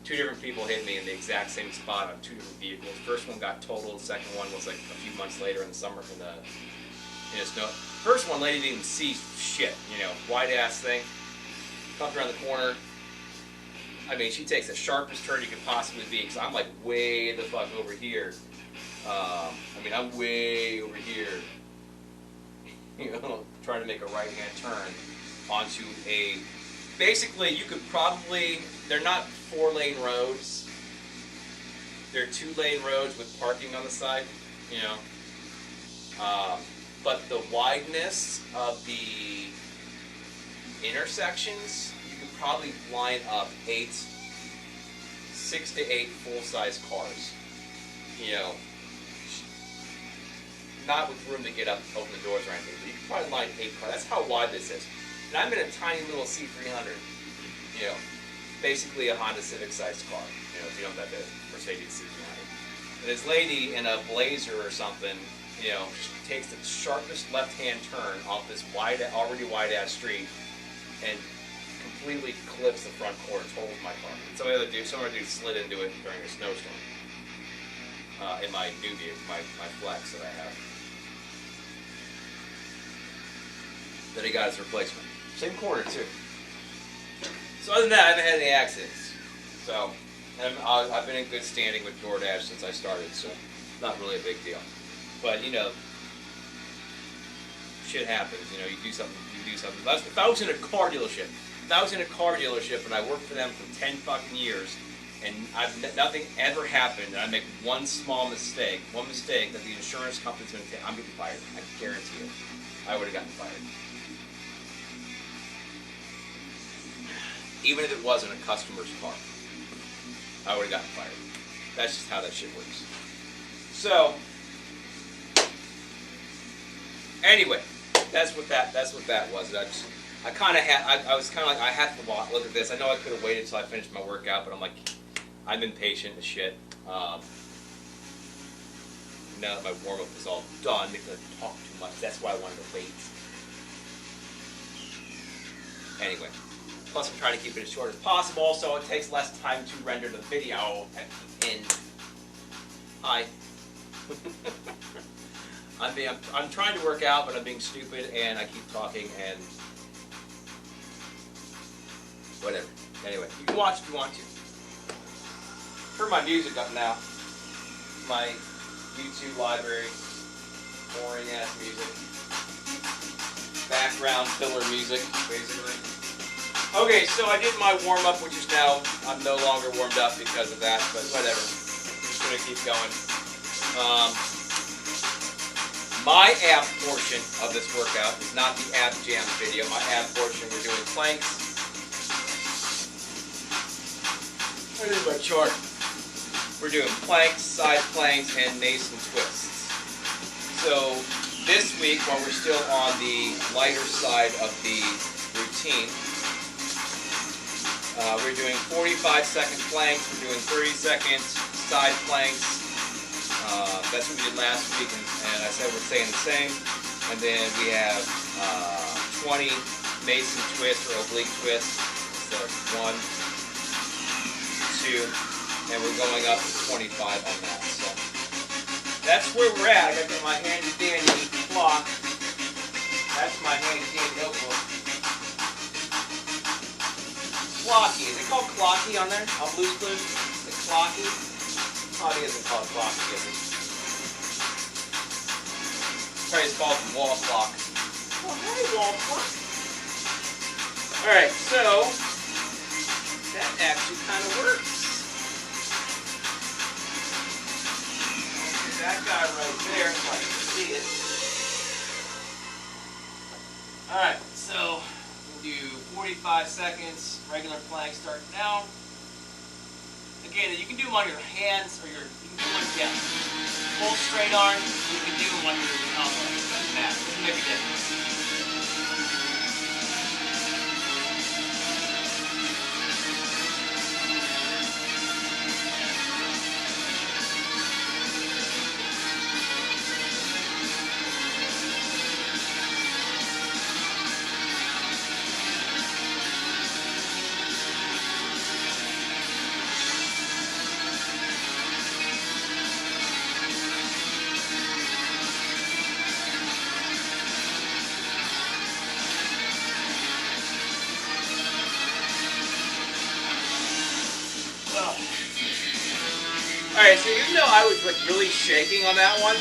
2 different people hit me in the exact same spot on 2 different vehicles. First one got totaled. The second one was like a few months later in the summer in the snow. First one, lady didn't even see shit. Wide ass thing. Comes around the corner. I mean, she takes the sharpest turn you could possibly be because I'm like way the fuck over here. I'm way over here. Trying to make a right-hand turn onto a basically, you could probably, they're not 4-lane roads. They're 2-lane roads with parking on the side, you know. But the wideness of the intersections, you could probably line up 6 to 8 full-size cars. You know, not with room to get up, open the doors or anything, but you could probably line 8 cars. That's how wide this is. And I'm in a tiny little C300, you know, basically a Honda Civic-sized car. You know, if you don't have the Mercedes C300. And this lady in a Blazer or something, you know, takes the sharpest left-hand turn off this already wide-ass street and completely clips the front corner, totals my car. And some other dude slid into it during a snowstorm. In my new vehicle, my Flex that I have. Then he got his replacement. Same corner too. So other than that, I haven't had any accidents. So, and I've been in good standing with DoorDash since I started, so not really a big deal. But you know, shit happens. You know, you do something. If I was in a car dealership, and I worked for them for 10 fucking years, and nothing ever happened, and I make one mistake that the insurance company's going to take, I'm getting fired. I guarantee you. I would have gotten fired. Even if it wasn't a customer's car, I would have gotten fired. That's just how that shit works. So, anyway, that's what that was. I kind of had. I was kind of like, I have to look at this. I know I could have waited until I finished my workout, but I'm like, I'm impatient as shit. Now that my warm-up is all done, because I talk too much, that's why I wanted to wait. Anyway, plus I'm trying to keep it as short as possible, so it takes less time to render the video at the end. Hi. I'm trying to work out, but I'm being stupid, and I keep talking, and whatever. Anyway, you can watch if you want to. Turn my music up now. My YouTube library. Boring ass music. Background filler music, basically. Okay, so I did my warm up, which is now, I'm no longer warmed up because of that, but whatever. I'm just going to keep going. My ab portion of this workout is not the ab jam video. My ab portion, we're doing planks. I did my chart. We're doing planks, side planks, and Mason twists. So this week, while we're still on the lighter side of the routine, we're doing 45-second planks. We're doing 30-second side planks. That's what we did last week, and I said we're staying the same. And then we have 20 Mason twists or oblique twists. So 1, 2, and we're going up to 25 on that. So that's where we're at. I got my handy dandy clock. That's my handy dandy notebook. Clocky. Is it called Clocky on there? On Blue's Clues? Is it Clocky? Probably isn't called Clocky, is it? Probably it's called Wall Clock. Oh, hey, Wall Clock. Alright, so that actually kind of works. That guy right there, so I can see it. Alright, so we'll do 45 seconds, regular plank starting now. Again, you can do them on your hands or you can do them, yeah. Full straight arm, you can do them on your elbow. Doesn't matter, doesn't make a difference. Alright, so even though I was like really shaking on that one,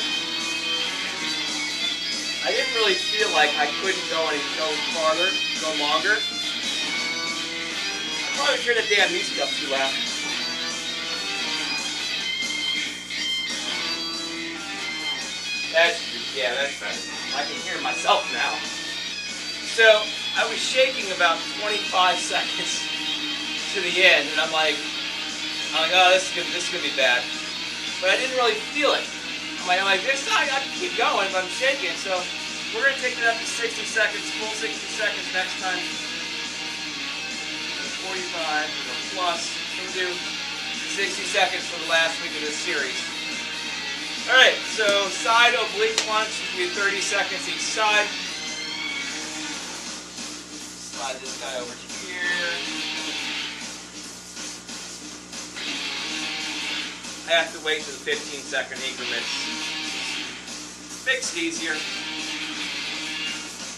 I didn't really feel like I couldn't go farther, go longer. Probably turn the damn music up too loud. That's better. I can hear myself now. So I was shaking about 25 seconds to the end, and I'm like, oh, this is gonna be bad. But I didn't really feel it. I'm like this, I can keep going, but I'm shaking. So we're gonna take it up to 60 seconds, full 60 seconds next time. 45 plus. We'll do 60 seconds for the last week of this series. All right, so side oblique lunge will be 30 seconds each side. Slide this guy over here. I have to wait to the 15-second increments. Makes it easier.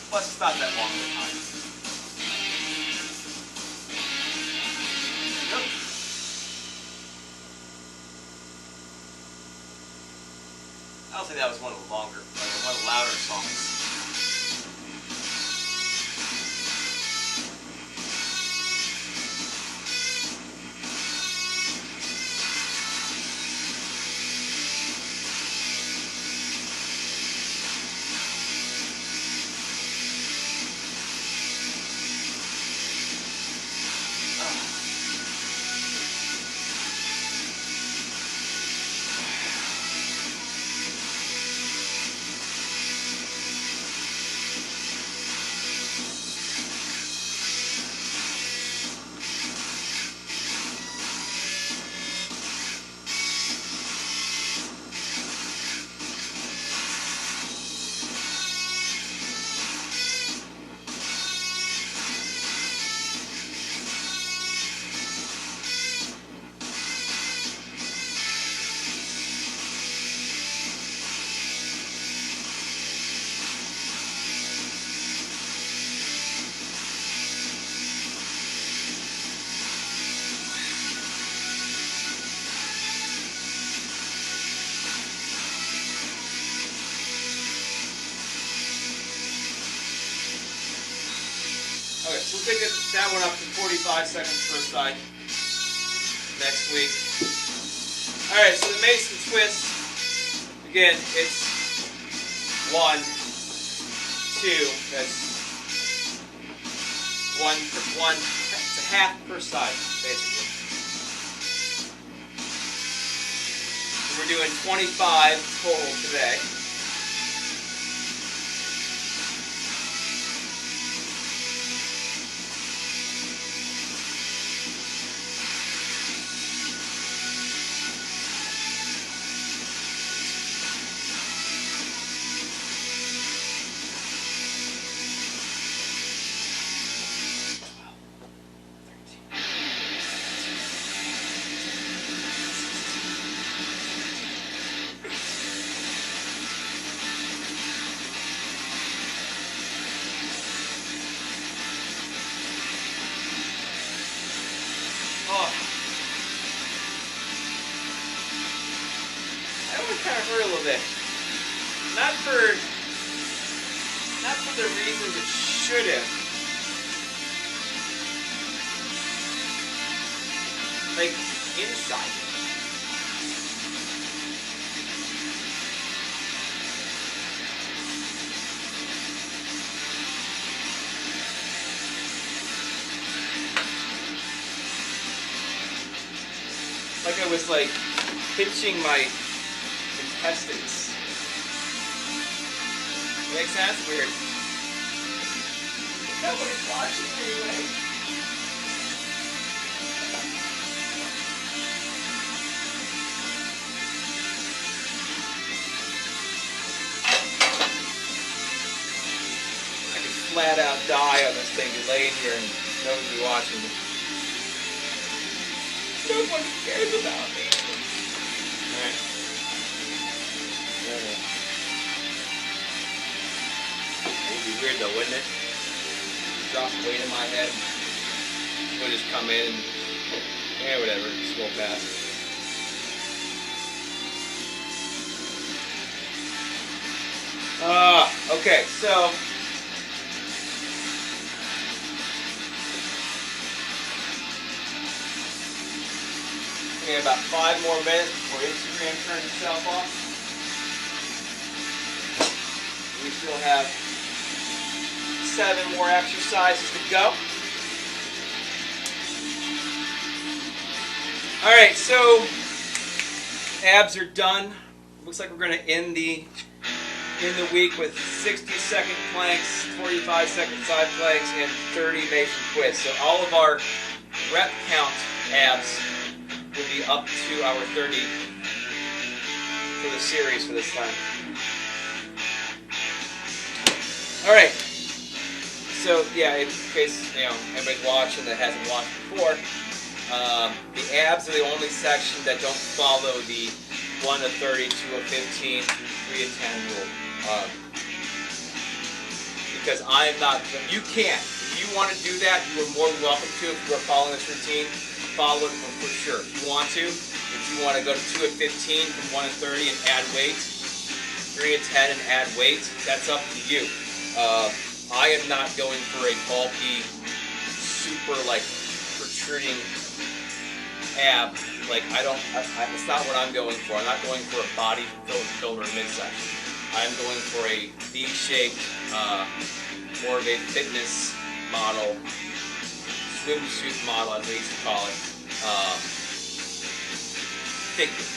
Plus, it's not that long of a time. Yep. I don't think that was one of the longer, one of the louder songs. Okay, so we'll take that one up to 45 seconds per side next week. Alright, so the Mason twist, again, it's 1, 2, that's one, it's a half per side, basically. And we're doing 25 total today. Kind of hurt a little bit. Not for the reasons it should have. Like inside. Like I was like pinching my intestines. Makes sense? Weird. Nobody's watching anyway. I could flat out die on this thing, just laying here and nobody watching me. Nobody cares about me. Alright. It would be weird though, wouldn't it? Drop weight in my head. It would just come in and whatever, just go past. Okay, so We have about 5 more minutes before Instagram turns itself off. We still have 7 more exercises to go. All right, so abs are done. Looks like we're going to end the week with 60-second planks, 45-second side planks, and 30 basic twists. So all of our rep count abs will be up to our 30 for the series for this time. All right. So yeah, in case anybody's watching that hasn't watched before, the abs are the only section that don't follow the 1 to 30, 2 to 15, 3 to 10 rule. Because I am not. You can. If you want to do that, you are more than welcome to. If you are following this routine, follow it for sure. If you want to. If you want to go to 2 to 15 from 1 to 30 and add weight, 3 to 10 and add weight, that's up to you. I am not going for a bulky, super like protruding ab. Like it's not what I'm going for. I'm not going for a body builder midsection. I'm going for a V-shaped, more of a fitness model, swimsuit model, as we used to call it, figure.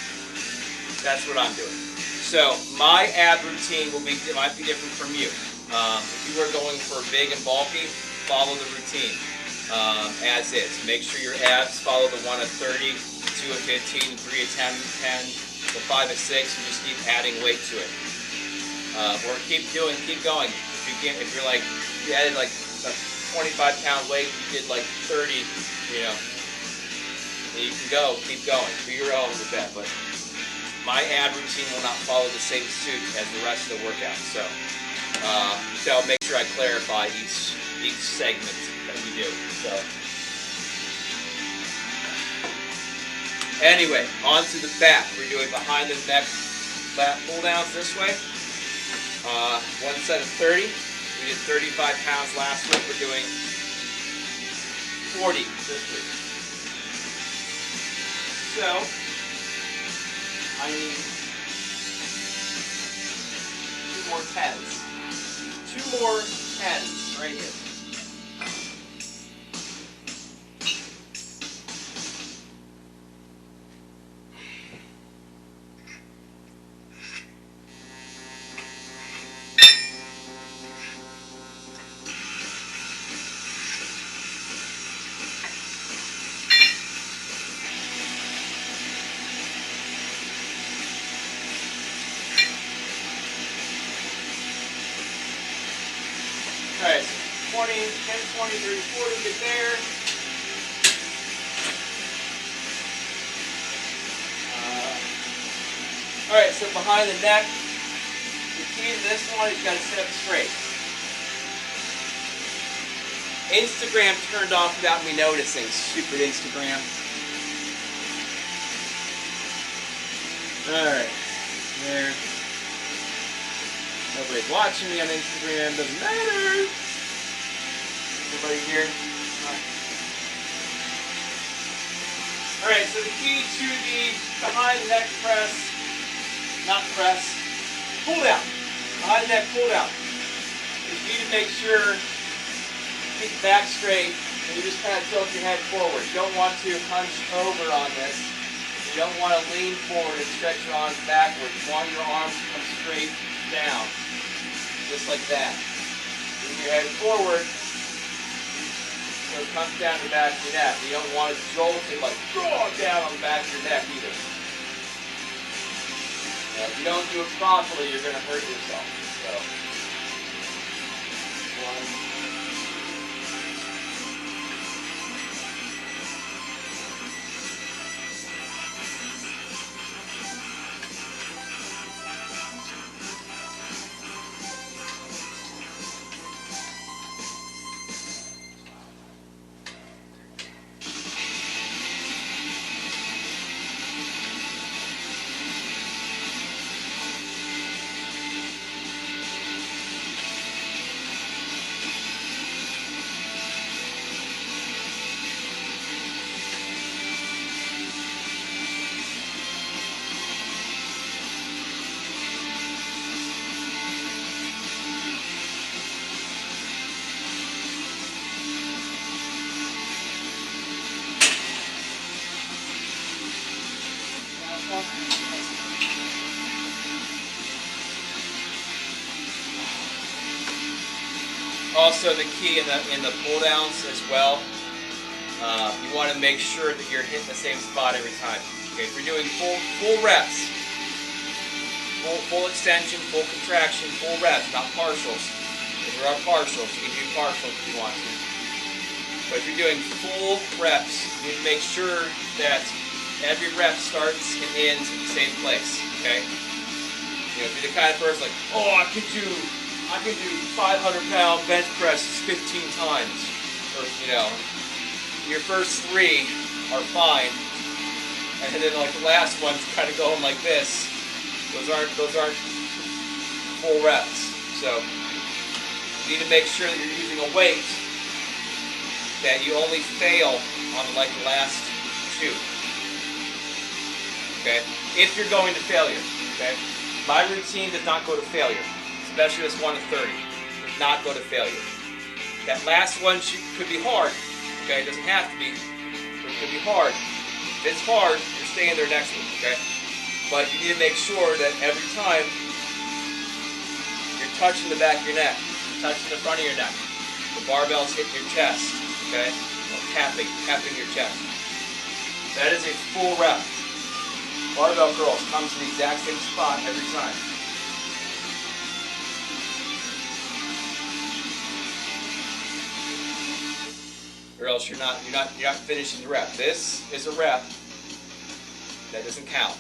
That's what I'm doing. So my ab routine might be different from you. If you are going for big and bulky, follow the routine as is. Make sure your abs follow the 1 to 30, 2 to 15, 3 to 10, the 5 to 6, and just keep adding weight to it. Or keep going. If you're like, you added like a 25-pound weight, you did like 30, you can keep going. Do your own with that. But my ab routine will not follow the same suit as the rest of the workout. So I'll make sure I clarify each segment that we do. So anyway, on to the back. We're doing behind the neck lat pull downs this way. One set of 30. We did 35 pounds last week. We're doing 40 this week. So I need 2 more 10s. 2 more 10s right here. Alright, so 20, 10, 20, 30, 40, get there. Alright, so behind the neck, the key to this one is you got to sit up straight. Instagram turned off without me noticing. Stupid Instagram. Alright, there. Nobody's watching me on Instagram, doesn't matter. Everybody here? Alright, so the key to the behind the neck press, not press, pull down. Behind the neck pull down. You need to make sure you keep the back straight and you just kind of tilt your head forward. You don't want to hunch over on this. You don't want to lean forward and stretch your arms backwards. You want your arms to come straight down. Just like that. Move your head forward so it comes down the back of your neck. You don't want to jolt it like down on the back of your neck either. Now, if you don't do it properly, you're going to hurt yourself. So, 1. also the key in the pull downs as well. You want to make sure that you're hitting the same spot every time. Okay, if you're doing full reps, full extension, full contraction, full reps, not partials. If there are partials, you can do partials if you want to. But if you're doing full reps, you need to make sure that every rep starts and ends in the same place. Okay. You know, if you're the kind of person like, oh, I can do 500-pound bench presses 15 times, or you know, your first 3 are fine, and then like the last one's kind of going like this. Those aren't full reps. So you need to make sure that you're using a weight that you only fail on like the last 2. Okay, if you're going to failure. Okay. My routine does not go to failure, especially this 1 to 30. Does not go to failure. That last one could be hard. Okay, it doesn't have to be, but it could be hard. If it's hard, you're staying there next week. Okay, but you need to make sure that every time you're touching the back of your neck, you're touching the front of your neck. The barbell's hitting your chest. Okay, tapping your chest. That is a full rep. Barbell curls comes to the exact same spot every time. Or else you're not finishing the rep. This is a rep that doesn't count.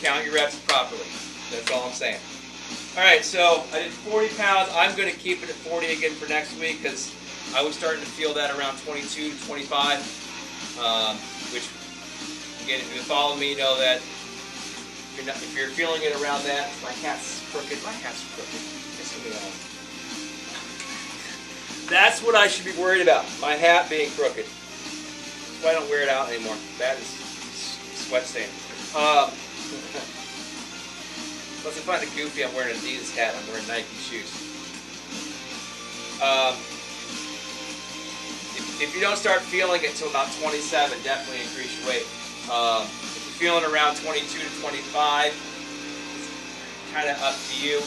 Count your reps properly. That's all I'm saying. All right, so I did 40 pounds. I'm going to keep it at 40 again for next week because I was starting to feel that around 22 to 25. Which, again, if you follow me, you know that if you're feeling it around that, my hat's crooked. My hat's crooked. That's what I should be worried about. My hat being crooked. That's why I don't wear it out anymore. That is sweat stain. Unless I find it goofy, I'm wearing an Adidas hat. I'm wearing Nike shoes. If you don't start feeling it until about 27, definitely increase your weight. If you're feeling around 22 to 25, it's kind of up to you.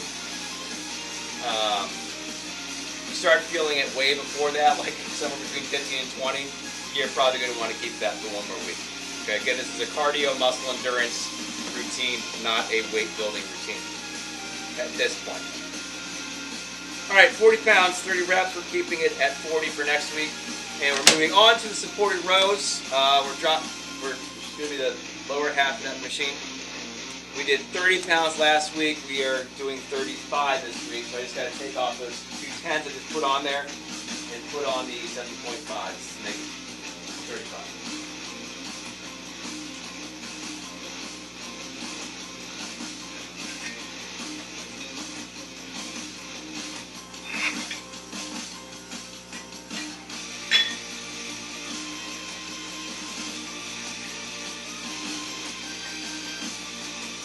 If you start feeling it way before that, like somewhere between 15 and 20, you're probably going to want to keep that for 1 more week. Okay, again, this is a cardio muscle endurance routine, not a weight building routine at this point. All right, 40 pounds, 30 reps. We're keeping it at 40 for next week. And we're moving on to the supported rows. We're going to be the lower half of that machine. We did 30 pounds last week. We are doing 35 this week. So I just got to take off those 2 10s I just put on there and put on the 7.5s to make it 35.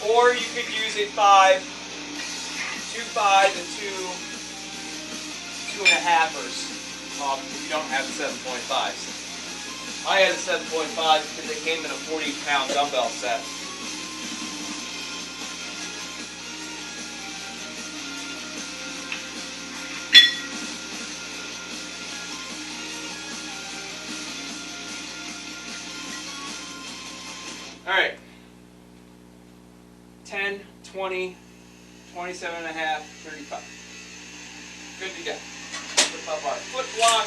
Or you could use a 5, 2 5s and 2 2.5ers if you don't have the 7.5s. I had the 7.5s because they came in a 40-pound dumbbell set. All right. 10, 20, 27 and a half, 35. Good to go. Flip up our foot block.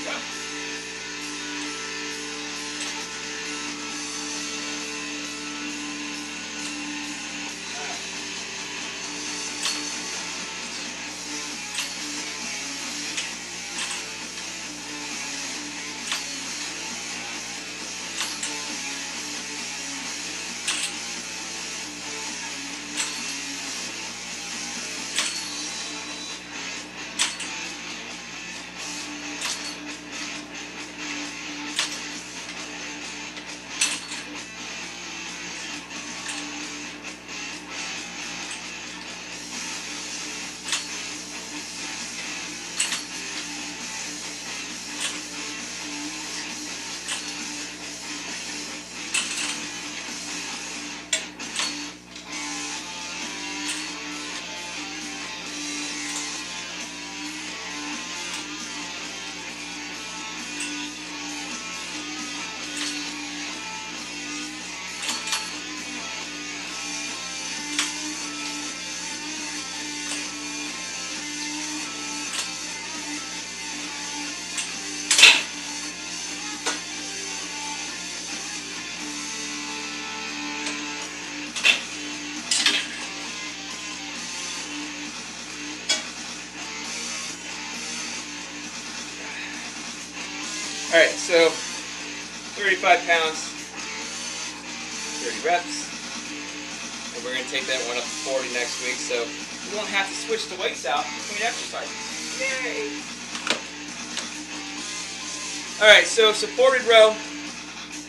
Go. Alright, so 35 pounds, 30 reps. And we're going to take that one up to 40 next week, so we won't have to switch the weights out between exercises. Yay! Alright, so supported row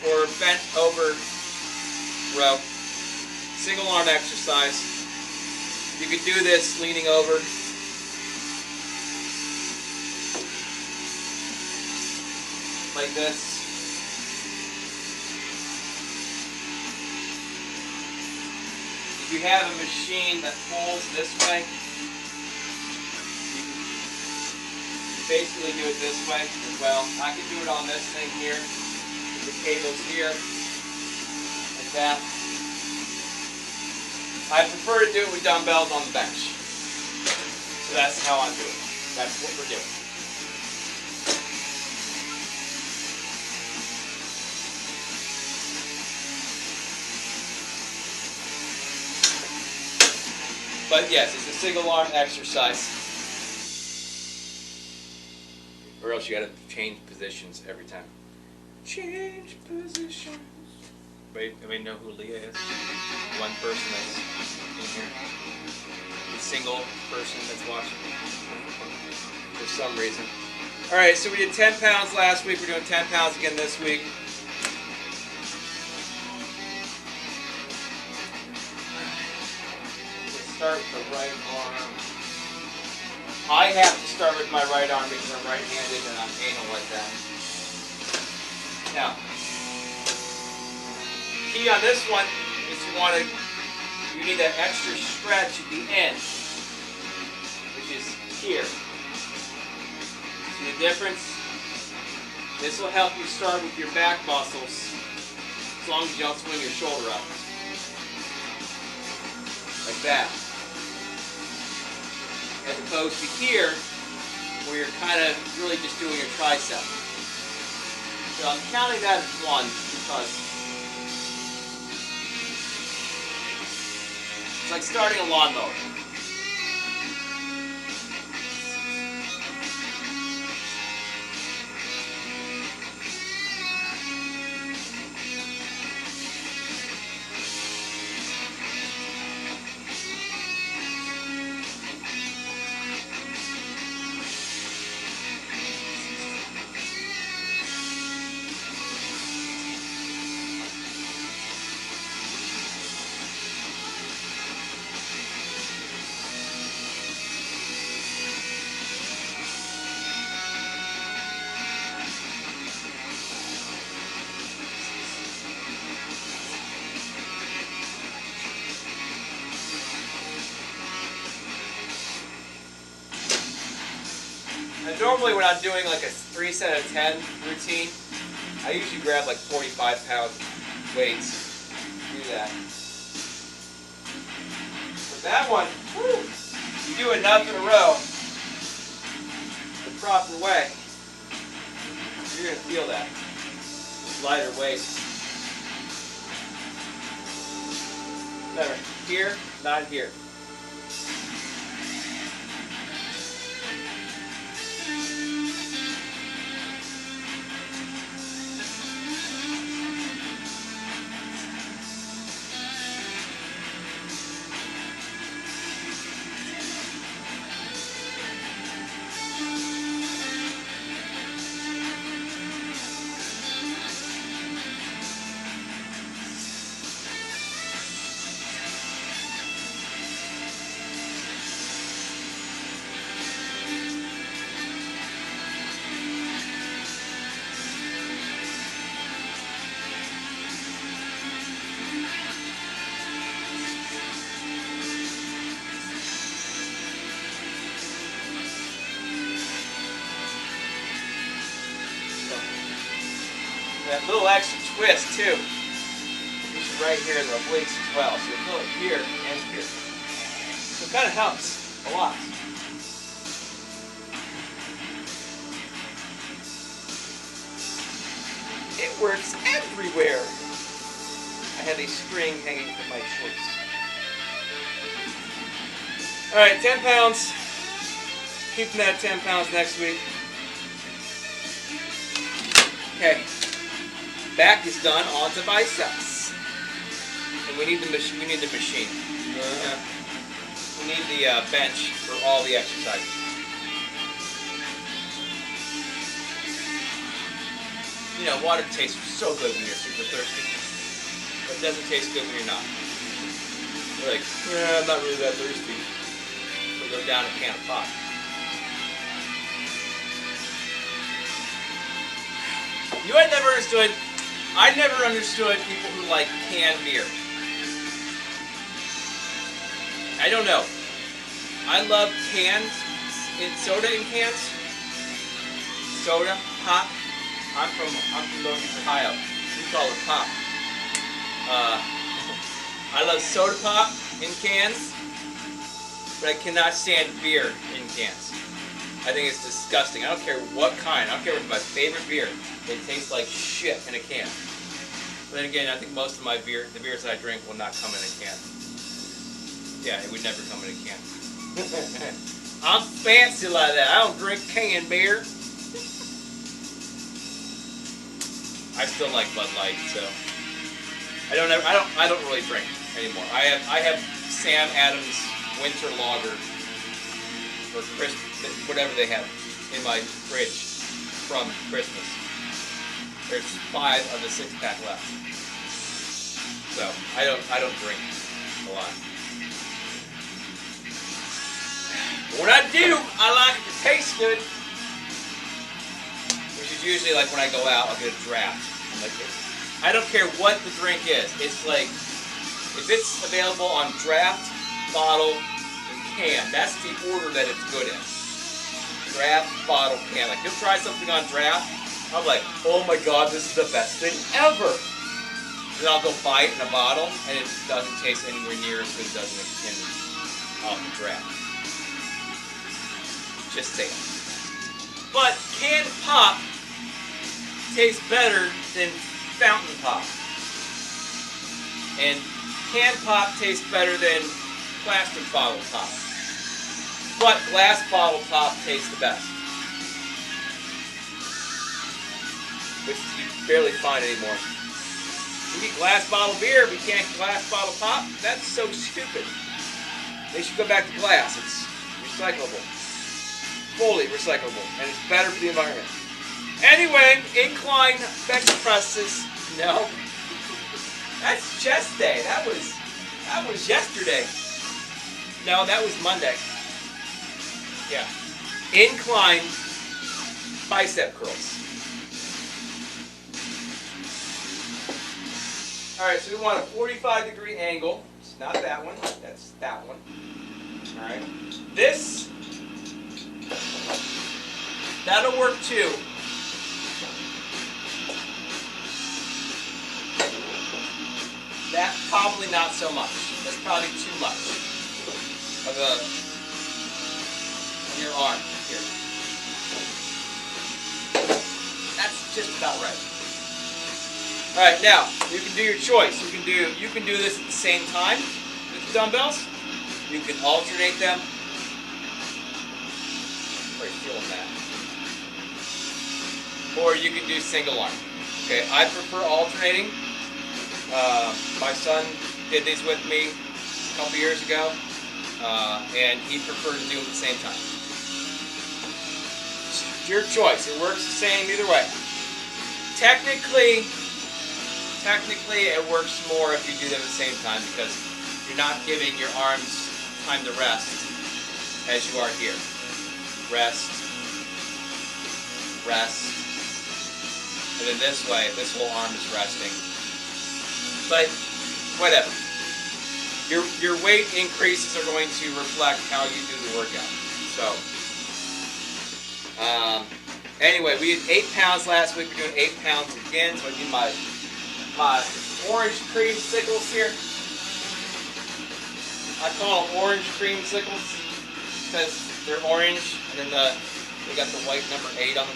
or bent over row. Single arm exercise. You could do this leaning over. Like this. If you have a machine that pulls this way, you can basically do it this way as well. I can do it on this thing here. The cable's here. Like that. I prefer to do it with dumbbells on the bench. So that's how I'm doing it. That's what we're doing. But yes, it's a single arm exercise. Or else you gotta change positions every time. Change positions. Anybody know who Leah is? One person that's in here. The single person that's watching. For some reason. Alright, so we did 10 pounds last week. We're doing 10 pounds again this week. Start with the right arm. I have to start with my right arm because I'm right-handed and I'm anal like that. Now, key on this one is you need that extra stretch at the end, which is here. See the difference? This will help you start with your back muscles as long as you don't swing your shoulder up. Like that. As opposed to here, where you're kind of really just doing your tricep. So I'm counting that as one because it's like starting a lawnmower. And normally when I'm doing like a 3 set of 10 routine, I usually grab like 45-pound weights to do that. But that one, whew, you do enough in a row, the proper way, you're going to feel that. Lighter weight. Remember, here, not here. That little extra twist too. This is right here in the obliques as well. So you'll feel it here and here. So it kind of helps a lot. It works everywhere. I have a string hanging from my shorts. Alright, 10 pounds. Keeping that 10 pounds next week. Okay. Back is done. On to biceps. And we need the machine. We need the machine. We need the bench for all the exercises. You know, water tastes so good when you're super thirsty, but it doesn't taste good when you're not. You're like, yeah, I'm not really that thirsty. We go down a can of pop. You know, I never understood people who like canned beer. I don't know. I love cans, soda in cans. Soda, pop. I'm from Northeast Ohio. We call it pop. I love soda pop in cans, but I cannot stand beer in cans. I think it's disgusting. I don't care what kind. I don't care if it's my favorite beer. It tastes like shit in a can. But then again, I think most of my beer, the beers that I drink, will not come in a can. Yeah, it would never come in a can. I'm fancy like that. I don't drink canned beer. I still like Bud Light, so I don't really drink anymore. I have Sam Adams Winter Lager or Christmas, whatever they have in my fridge from Christmas. There's 5 of the 6-pack left, so I don't drink a lot. But when I do, I like it to taste good. Which is usually like when I go out, I'll get a draft. I'm like, I don't care what the drink is. It's like, if it's available on draft, bottle, and can, that's the order that it's good in. Draft, bottle, can. Like, you'll try something on draft, I'm like, oh my god, this is the best thing ever. Then I'll go buy it in a bottle, and it doesn't taste anywhere near as good as it does in the draft. Just saying. But canned pop tastes better than fountain pop. And canned pop tastes better than plastic bottle pop. But glass bottle pop tastes the best. Which you barely find anymore. We get glass bottle beer, we can't get glass bottle pop? That's so stupid. They should go back to glass. It's recyclable. Fully recyclable. And it's better for the environment. Anyway, incline bench presses. No. That's chest day. That was yesterday. No, that was Monday. Yeah. Incline bicep curls. Alright, so we want a 45-degree angle. It's not that one. That's that one. Alright. This, that'll work too. That probably not so much. That's probably too much of your arm here. That's just about right. All right, now you can do your choice. You can do this at the same time with the dumbbells. You can alternate them. Are you feeling that? Or you can do single arm. Okay, I prefer alternating. My son did these with me a couple years ago, and he preferred to do them at the same time. It's your choice. It works the same either way. Technically, it works more if you do them at the same time because you're not giving your arms time to rest as you are here. Rest, rest, and then this way, this whole arm is resting. But whatever. Your weight increases are going to reflect how you do the workout. So, anyway, we did 8 pounds last week. We're doing 8 pounds again. So I need my orange creamsicles here. I call them orange creamsicles because they're orange, and then they got the white number 8 on the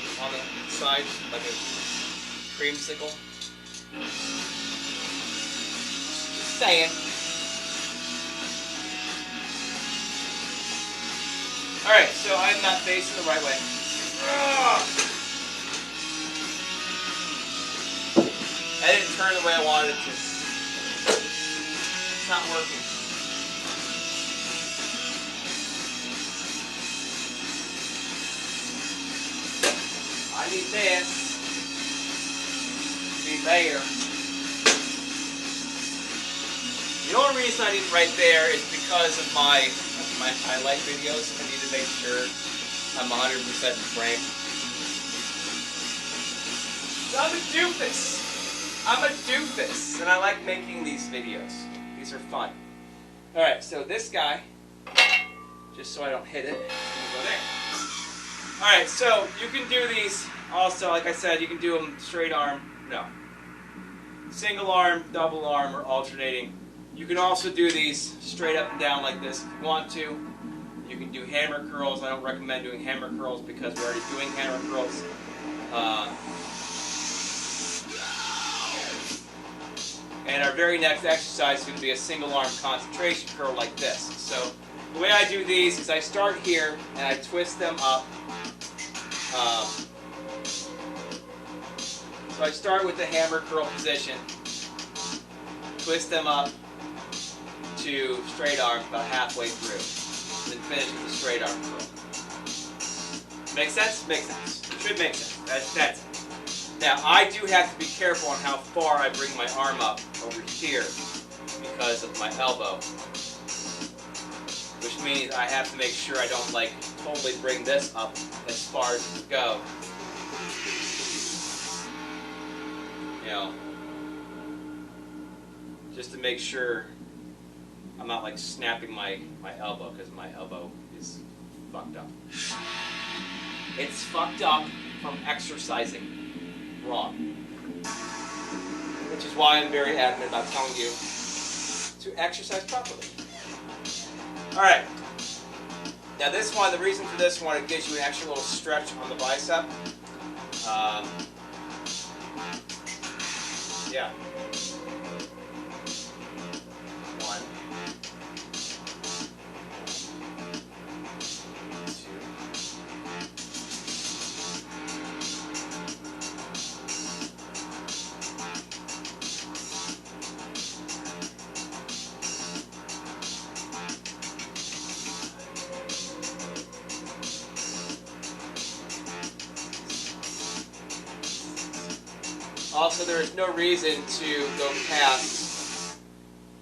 side, like a creamsicle. Just saying. All right, so I'm not facing the right way. the way I wanted it to. It's not working. I need this to be there. The only reason I need it right there is because of my highlight videos. I need to make sure I'm 100% in frame. So I'm a doofus. I'm a doofus, and I like making these videos. These are fun. All right, so this guy, just so I don't hit it, go there. All right, so you can do these also, like I said, you can do them straight arm, no. Single arm, double arm, or alternating. You can also do these straight up and down like this if you want to. You can do hammer curls. I don't recommend doing hammer curls because we're already doing hammer curls. And our very next exercise is going to be a single arm concentration curl like this. So the way I do these is I start here and I twist them up. So I start with the hammer curl position, twist them up to straight arm about halfway through, and then finish with the straight arm curl. Make sense? Makes sense. It should make sense. That's it. Now, I do have to be careful on how far I bring my arm up over here because of my elbow, which means I have to make sure I don't like totally bring this up as far as it go. You know, just to make sure I'm not like snapping my elbow because my elbow is fucked up. It's fucked up from exercising wrong. Which is why I'm very adamant about telling you to exercise properly. Alright. Now this one, the reason for this one, it gives you an extra little stretch on the bicep. Yeah. 1, 2. Also, there is no reason to go past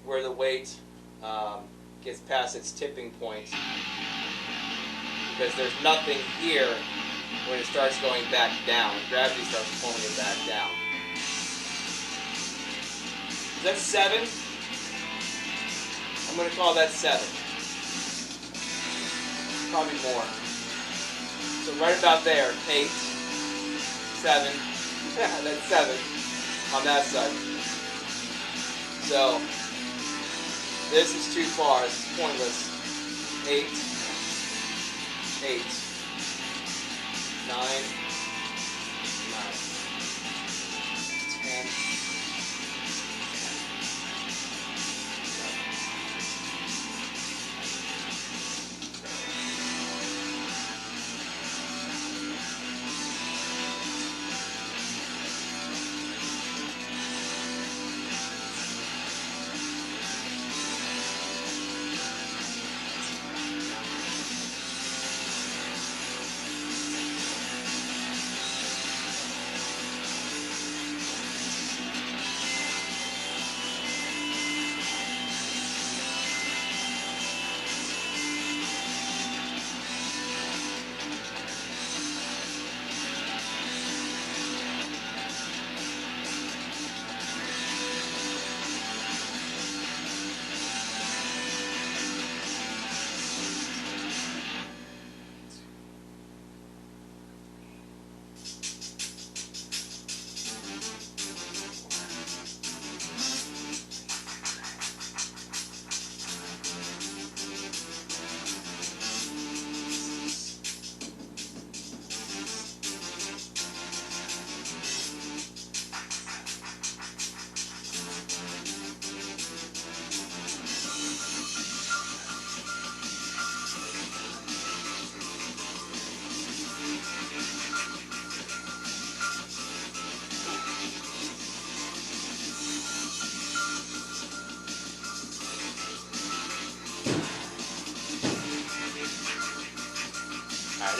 where the weight gets past its tipping point, because there's nothing here when it starts going back down. Gravity starts pulling it back down. Is that 7? I'm going to call that 7. Probably more. So right about there, 8, 7. That's 7 on that side. So this is too far. This is pointless. 8, 8, 9, 9, 10.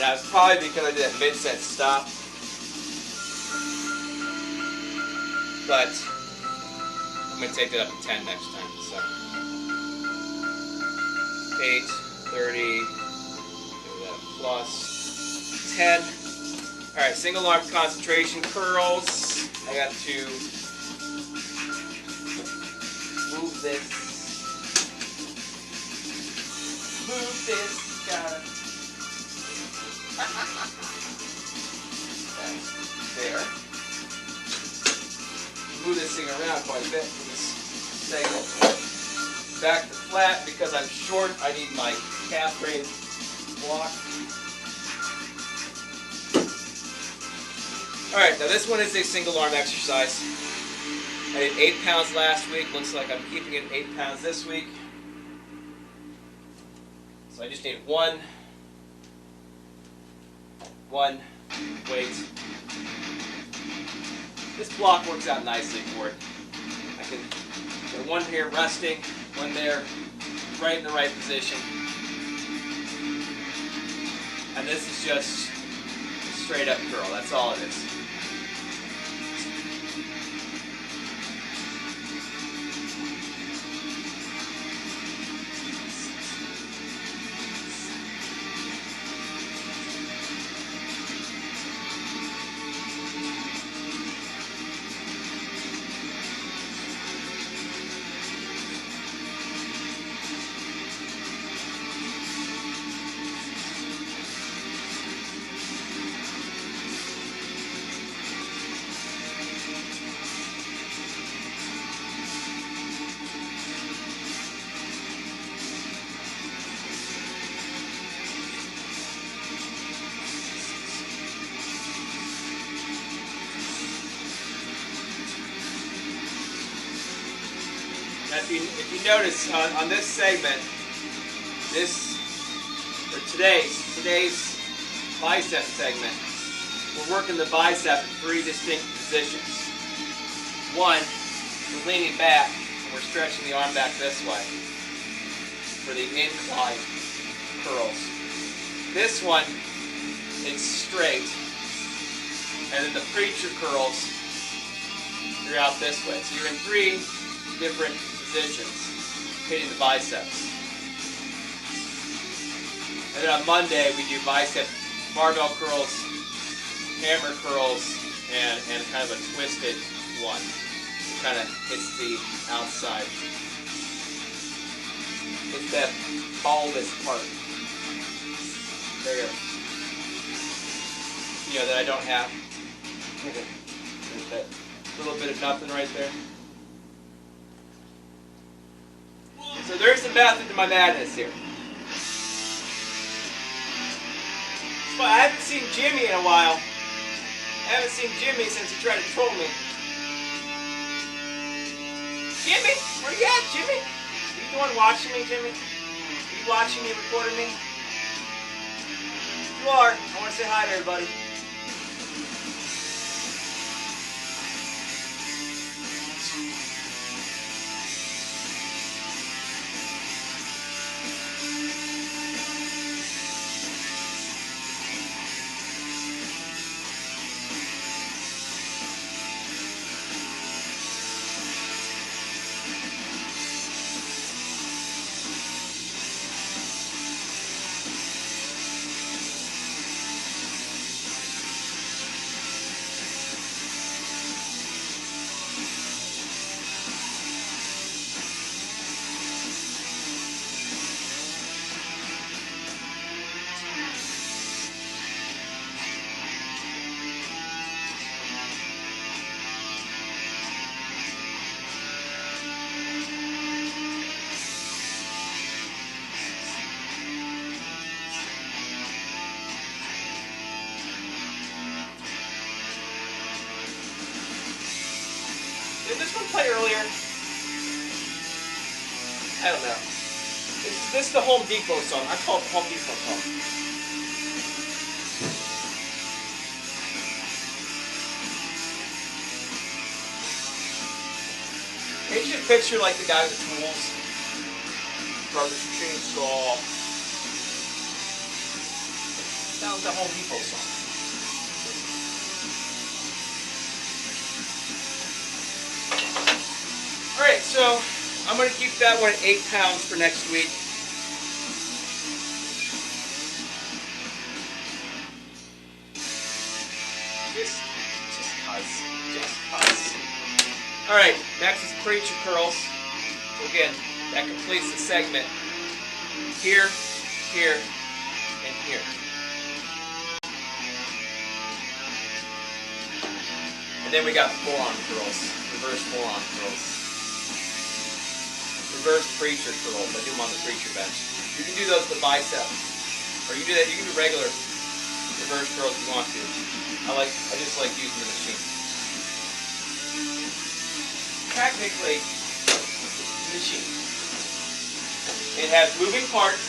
And that was probably because I did that mid-set stop. But I'm going to take that up to 10 next time. So 8, 30, plus 10. Alright, single arm concentration curls. I got to move this. Move this. Got it. There. Move this thing around quite a bit for this segment. Back to flat because I'm short. I need my calf raise block. Alright, now this one is a single arm exercise. I did 8 pounds last week. Looks like I'm keeping it 8 pounds this week. So I just need one weight. This block works out nicely for it. I can get one here resting, one there, right in the right position. And this is just a straight up curl. That's all it is. Now, if you notice on this segment, today's bicep segment, we're working the bicep in 3 distinct positions. One, we're leaning back and we're stretching the arm back this way for the incline curls. This one, it's straight, and then the preacher curls, you're out this way. So you're in 3 different positions, hitting the biceps. And then on Monday we do bicep barbell curls, hammer curls, and kind of a twisted one. It kind of hits the outside. It's that bulbous part there, you know, that I don't have. There's that little bit of nothing right there. So there's the method to my madness here. So I haven't seen Jimmy in a while. I haven't seen Jimmy since he tried to troll me. Jimmy, where you at, Jimmy? Are you the one watching me, Jimmy? Are you watching me, recording me? You are. I want to say hi to everybody. Did this one play earlier? I don't know. This is the Home Depot song. I call it the Home Depot song. Paint you a picture like the guy with the tools. Brothers Chainsaw. Sounds like a Home Depot song. Alright, so I'm going to keep that one at 8 pounds for next week. Just cuz. Alright, next is preacher curls. So again, that completes the segment. Here, here, and here. And then we got forearm curls, reverse forearm curls. Reverse preacher curls, I do them on the preacher bench. You can do those with bicep, or you can do regular reverse curls if you want to. I just like using the machine. Technically, machine. It has moving parts,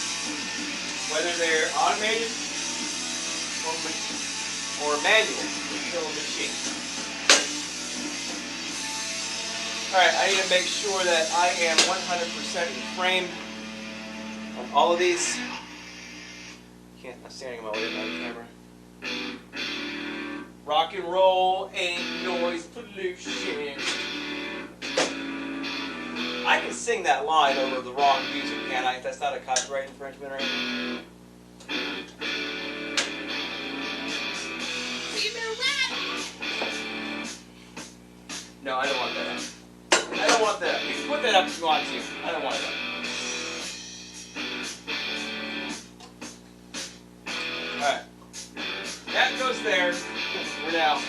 whether they're automated or manual. It's still a machine. Alright, I need to make sure that I am 100% in frame on all of these. I'm standing in my way by the camera. Rock and roll ain't noise pollution. I can sing that line over the wrong music, can't I? If that's not a copyright infringement or anything. No, I don't want that up. I don't want that up. You can put that up if you want to. I don't want it up. Alright. That goes there for now.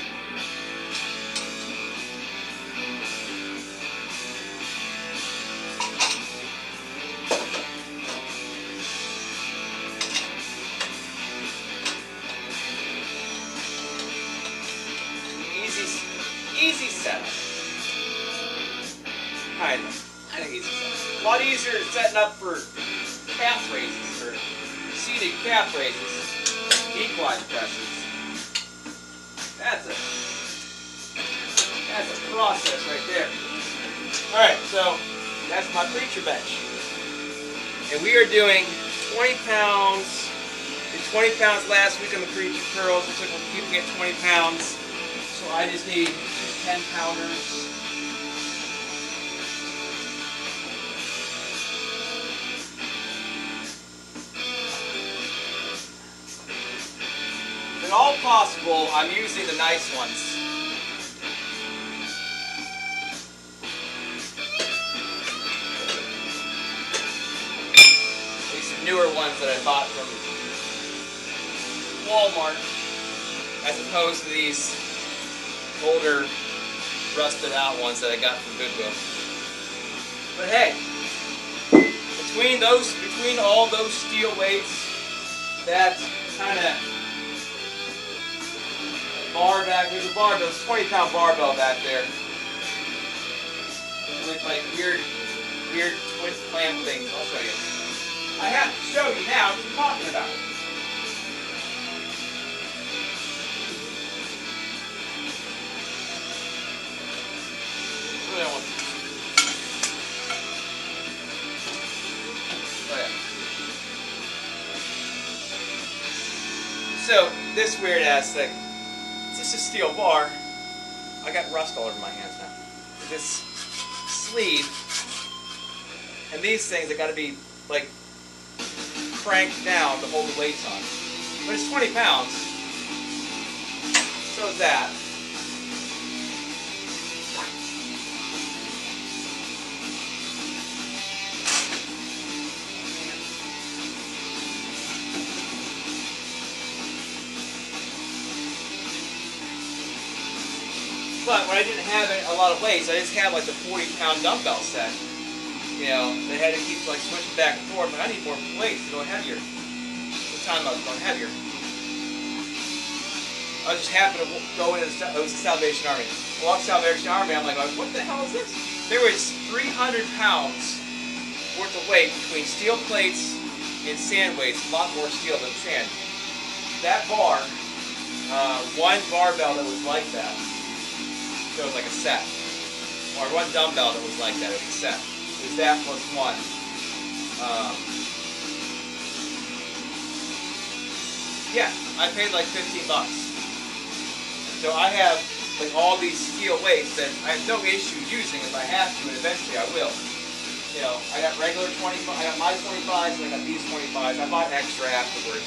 Easy setup. Kind of. I think easy setup. A lot easier setting up for calf raises, or seated calf raises, incline presses. That's a process right there. Alright, so that's my preacher bench. And we are doing 20 pounds. Did 20 pounds last week on the preacher curls. Looks like we're keeping it 20 pounds. So I just need 10 pounders. If at all possible, I'm using the nice ones. These are newer ones that I bought from Walmart, as opposed to these older, rusted out ones that I got from Goodwill. But hey, between all those steel weights, that kind of bar back, there's a barbell, there's a 20-pound barbell back there. With like weird twist clamp things. I'll show you. I have to show you now what I'm talking about. Oh, yeah. So this weird ass thing. It's just a steel bar. I got rust all over my hands now. This sleeve and these things that got to be like cranked down to hold the weights on. But it's 20 pounds. So is that. But when I didn't have a lot of weights, I just had like the 40-pound dumbbell set. You know, they had to keep like switching back and forth. But I need more weights to go heavier. The time I was going heavier. I just happened to go into it was the Salvation Army. I walked Salvation Army. I'm like, what the hell is this? There was 300 pounds worth of weight between steel plates and sand weights. A lot more steel than sand. That bar, one barbell that was like that. So it was like a set. Or one dumbbell that was like that, it was a set. It was that plus one. Yeah, I paid like 15 bucks. So I have like all these steel weights that I have no issue using if I have to, and eventually I will. You know, I got regular 25, I got my 25s, and I got these 25s. I bought extra afterwards.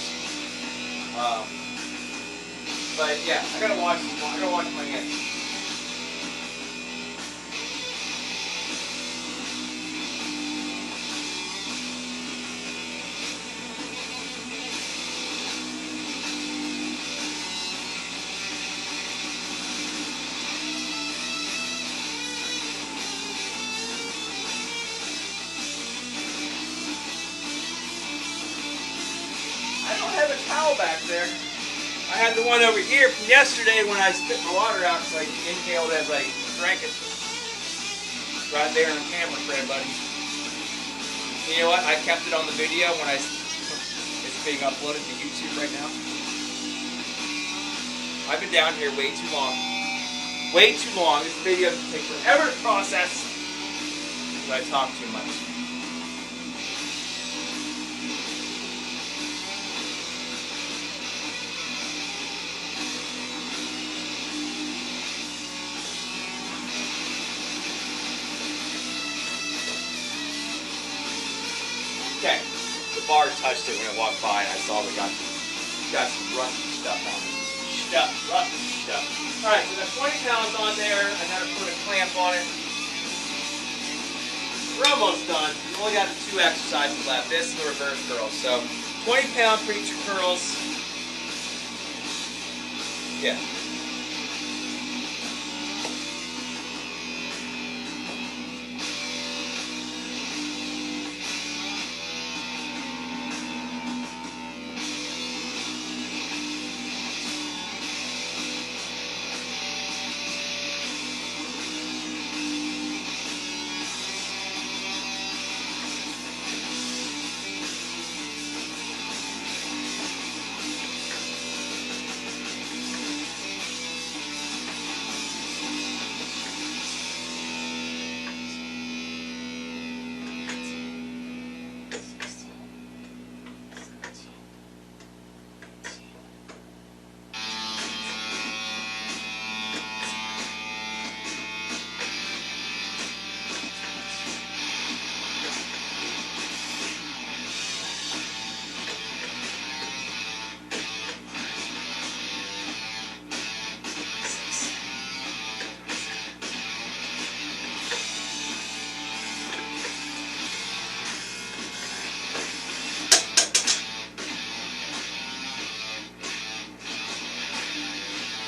But yeah, I gotta watch my hands. I don't have a towel back there. I had the one over here from yesterday when I spit my water out because I inhaled as I drank it. Right there on camera for everybody. You know what? I kept it on the video when it's being uploaded to YouTube right now. I've been down here way too long. Way too long. This video can take forever to process because I talk too much. Okay, the bar touched it when it walked by, and I saw they got some rusty stuff on it. Rusty stuff. All right, so got 20 pounds on there. I got to put a clamp on it. We're almost done. We've only got 2 exercises left. This and the reverse curls. So 20-pound preacher curls. Yeah.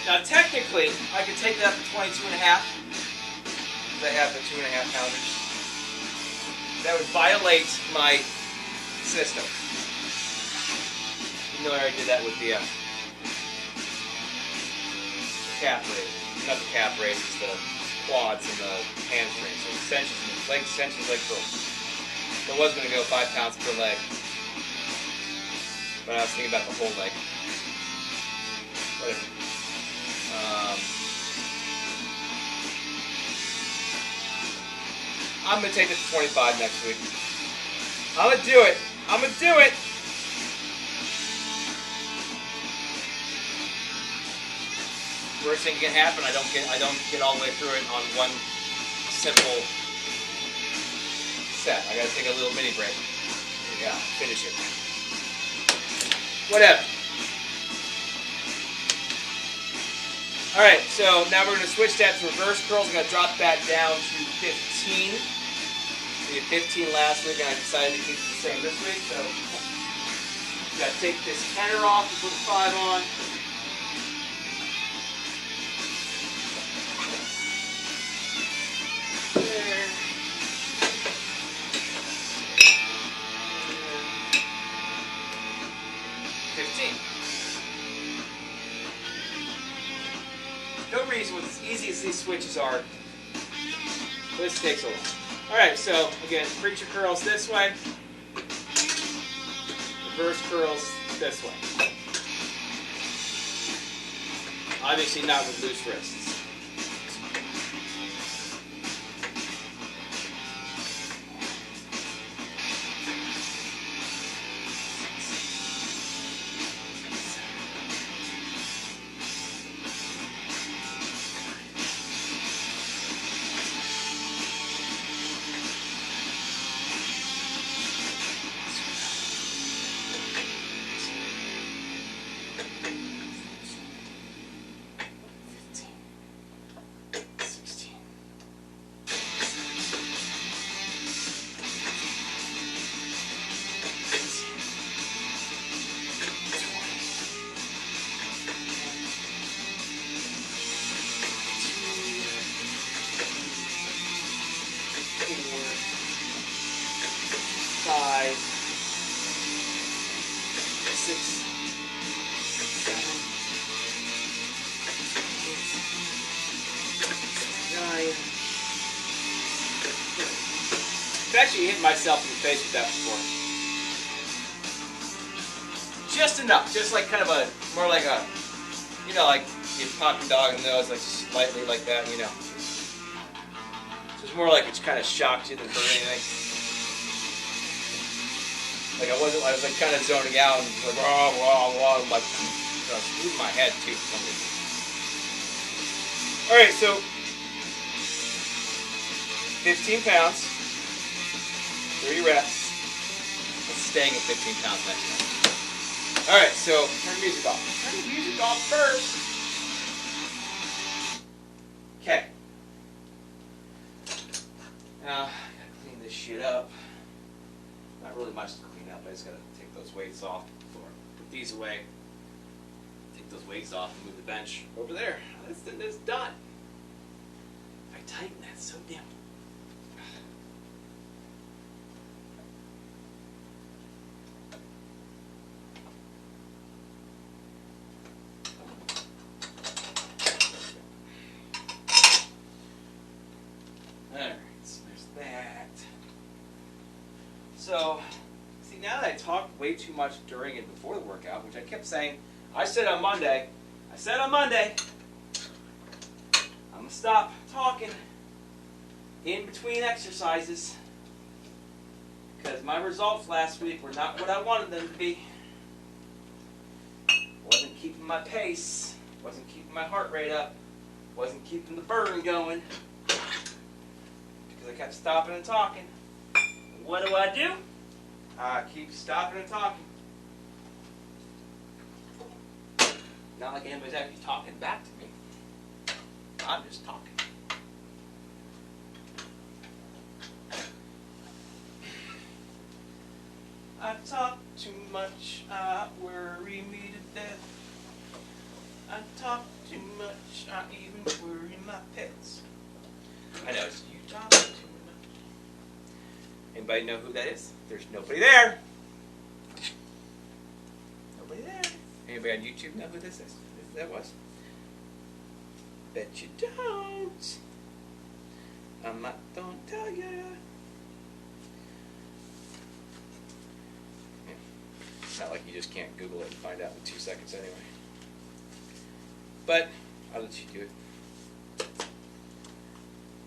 Now technically, I could take that up to 22 and a half, because I have the 2.5 pounders. That would violate my system. Even though I already did that with the calf raise. Not the calf raise, it's the quads and the hamstrings. So extensions, leg curls. So I was going to go 5 pounds per leg. But I was thinking about the whole leg. Whatever. I'm going to take it to 25 next week. I'm going to do it. I'm going to do it. Worst thing can happen, I don't get all the way through it on one simple set. I got to take a little mini break. Yeah, finish it. Whatever. All right, so now we're going to switch that to reverse curls. I'm going to drop that down to 15. We did 15 last week, and I decided to keep it the same this week. So you got to take this tenor off and put the 5 on. There. 15. No reason, with as easy as these switches are, this takes a while. Alright, so again, preacher curls this way, reverse curls this way. Obviously not with loose wrists. actually hit myself in the face with that before. Just enough, just like kind of a, more like a, you know, like you pop your dog in the nose, like slightly like that, you know. So it's more like it's kind of shocked you than hurt anything. Like I was like kind of zoning out and like raw, I'm like, I was moving my head too. All right, so 15 pounds, 30 reps. Let's staying at 15 pounds next time. All right, so turn the music off. Turn the music off first. Okay. Now, I gotta clean this shit up. Not really much to clean up. I just gotta take those weights off before I put these away. Take those weights off and move the bench over there. This thing is done. I tighten that so damn. So, see, now that I talked way too much during and before the workout, which I kept saying, I said on Monday, I'm going to stop talking in between exercises because my results last week were not what I wanted them to be. Wasn't keeping my pace, wasn't keeping my heart rate up, wasn't keeping the burn going because I kept stopping and talking. What do? I keep stopping and talking. Not like anybody's actually talking back to me. I'm just talking. I talk too much, I worry me to death. I talk too much, I even worry my pets. I know, it's you talk too much. Anybody know who that is? There's nobody there. Nobody there. Anybody on YouTube know who this is? Who that was? Bet you don't. I'm not gonna tell you. It's not like you just can't Google it and find out in 2 seconds anyway. But I'll let you do it.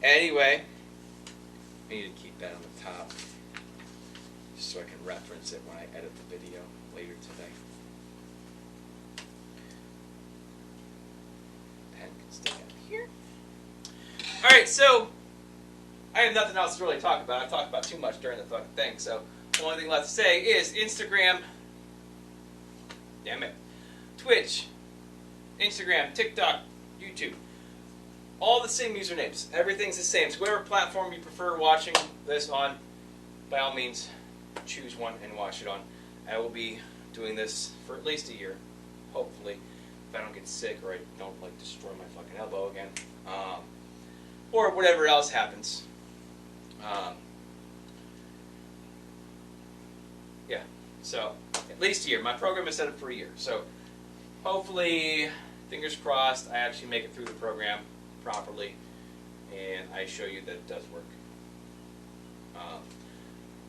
Anyway, I need to keep that on the top just so I can reference it when I edit the video later today. Pen can stick out here. Alright, so I have nothing else to really talk about. I've talked about too much during the fucking thing, so the only thing left to say is Instagram, damn it, Twitch, Instagram, TikTok, YouTube. All the same usernames. Everything's the same. So whatever platform you prefer watching this on, by all means, choose one and watch it on. I will be doing this for at least a year, hopefully, if I don't get sick or I don't like destroy my fucking elbow again, or whatever else happens. Yeah. So at least a year. My program is set up for a year. So hopefully, fingers crossed, I actually make it through the program properly, and I show you that it does work.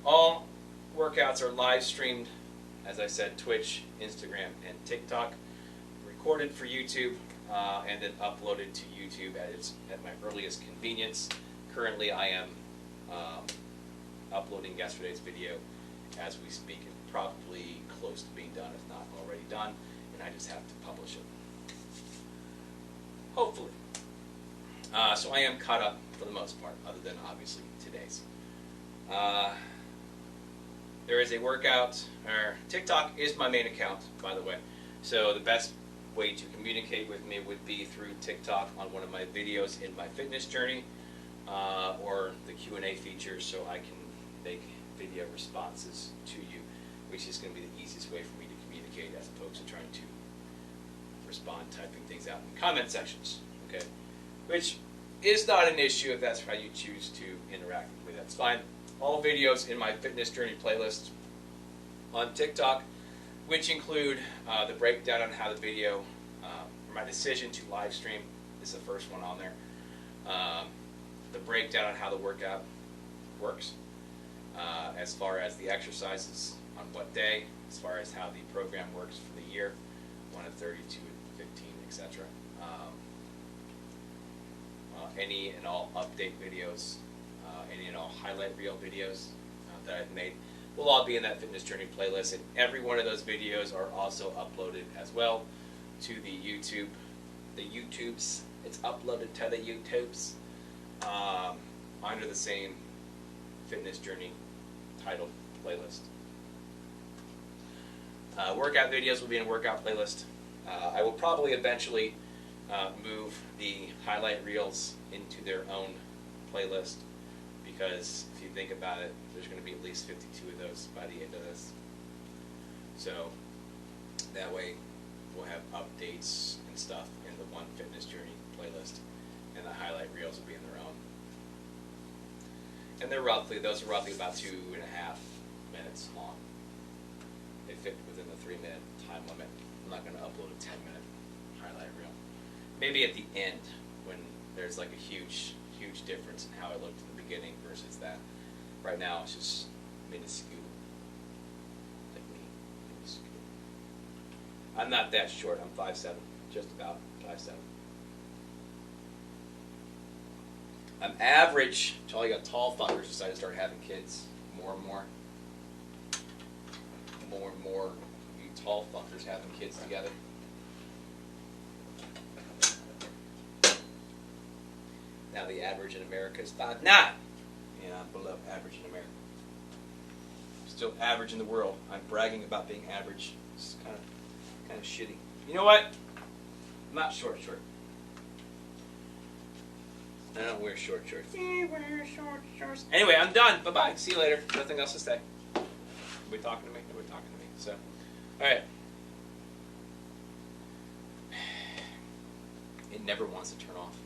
All workouts are live streamed, as I said, Twitch, Instagram, and TikTok, recorded for YouTube, and then uploaded to YouTube at my earliest convenience. Currently, I am uploading yesterday's video as we speak. It's probably close to being done, if not already done, and I just have to publish it. Hopefully. So I am caught up for the most part, other than obviously today's. There is a workout, or TikTok is my main account, by the way. So the best way to communicate with me would be through TikTok on one of my videos in my fitness journey, or the Q&A feature, so I can make video responses to you, which is going to be the easiest way for me to communicate as opposed to trying to respond typing things out in comment sections. Okay, which is not an issue if that's how you choose to interact with me. That's fine. All videos in my fitness journey playlist on TikTok, which include the breakdown on how the video, or my decision to live stream is the first one on there. The breakdown on how the workout works, as far as the exercises on what day, as far as how the program works for the year, 1 to 30, 2 to 15, etc. Any and all update videos, any and all highlight reel videos that I've made will all be in that fitness journey playlist, and every one of those videos are also uploaded as well to the YouTubes. It's uploaded to the YouTubes under the same fitness journey titled playlist. Workout videos will be in a workout playlist. I will probably eventually move the highlight reels into their own playlist, because if you think about it, there's going to be at least 52 of those by the end of this. So that way we'll have updates and stuff in the one fitness journey playlist, and the highlight reels will be in their own. And those are roughly about 2.5 minutes long. They fit within the 3-minute time limit. I'm not going to upload a 10-minute highlight reel. Maybe at the end, when there's like a huge difference in how I looked at the beginning versus that. Right now it's just minuscule. Like me, minuscule. I'm not that short. I'm 5'7", just about 5'7". I'm average. All you got tall fuckers decide to start having kids more and more. More and more you tall fuckers having kids together. Now the average in America is 5'9". Yeah, I'm below average in America. Still average in the world. I'm bragging about being average. It's kind of shitty. You know what? I'm not short. I don't wear short shorts. Yeah, wear short shorts. Anyway, I'm done. Bye-bye. See you later. Nothing else to say. Nobody talking to me? Nobody talking to me. So, alright. It never wants to turn off.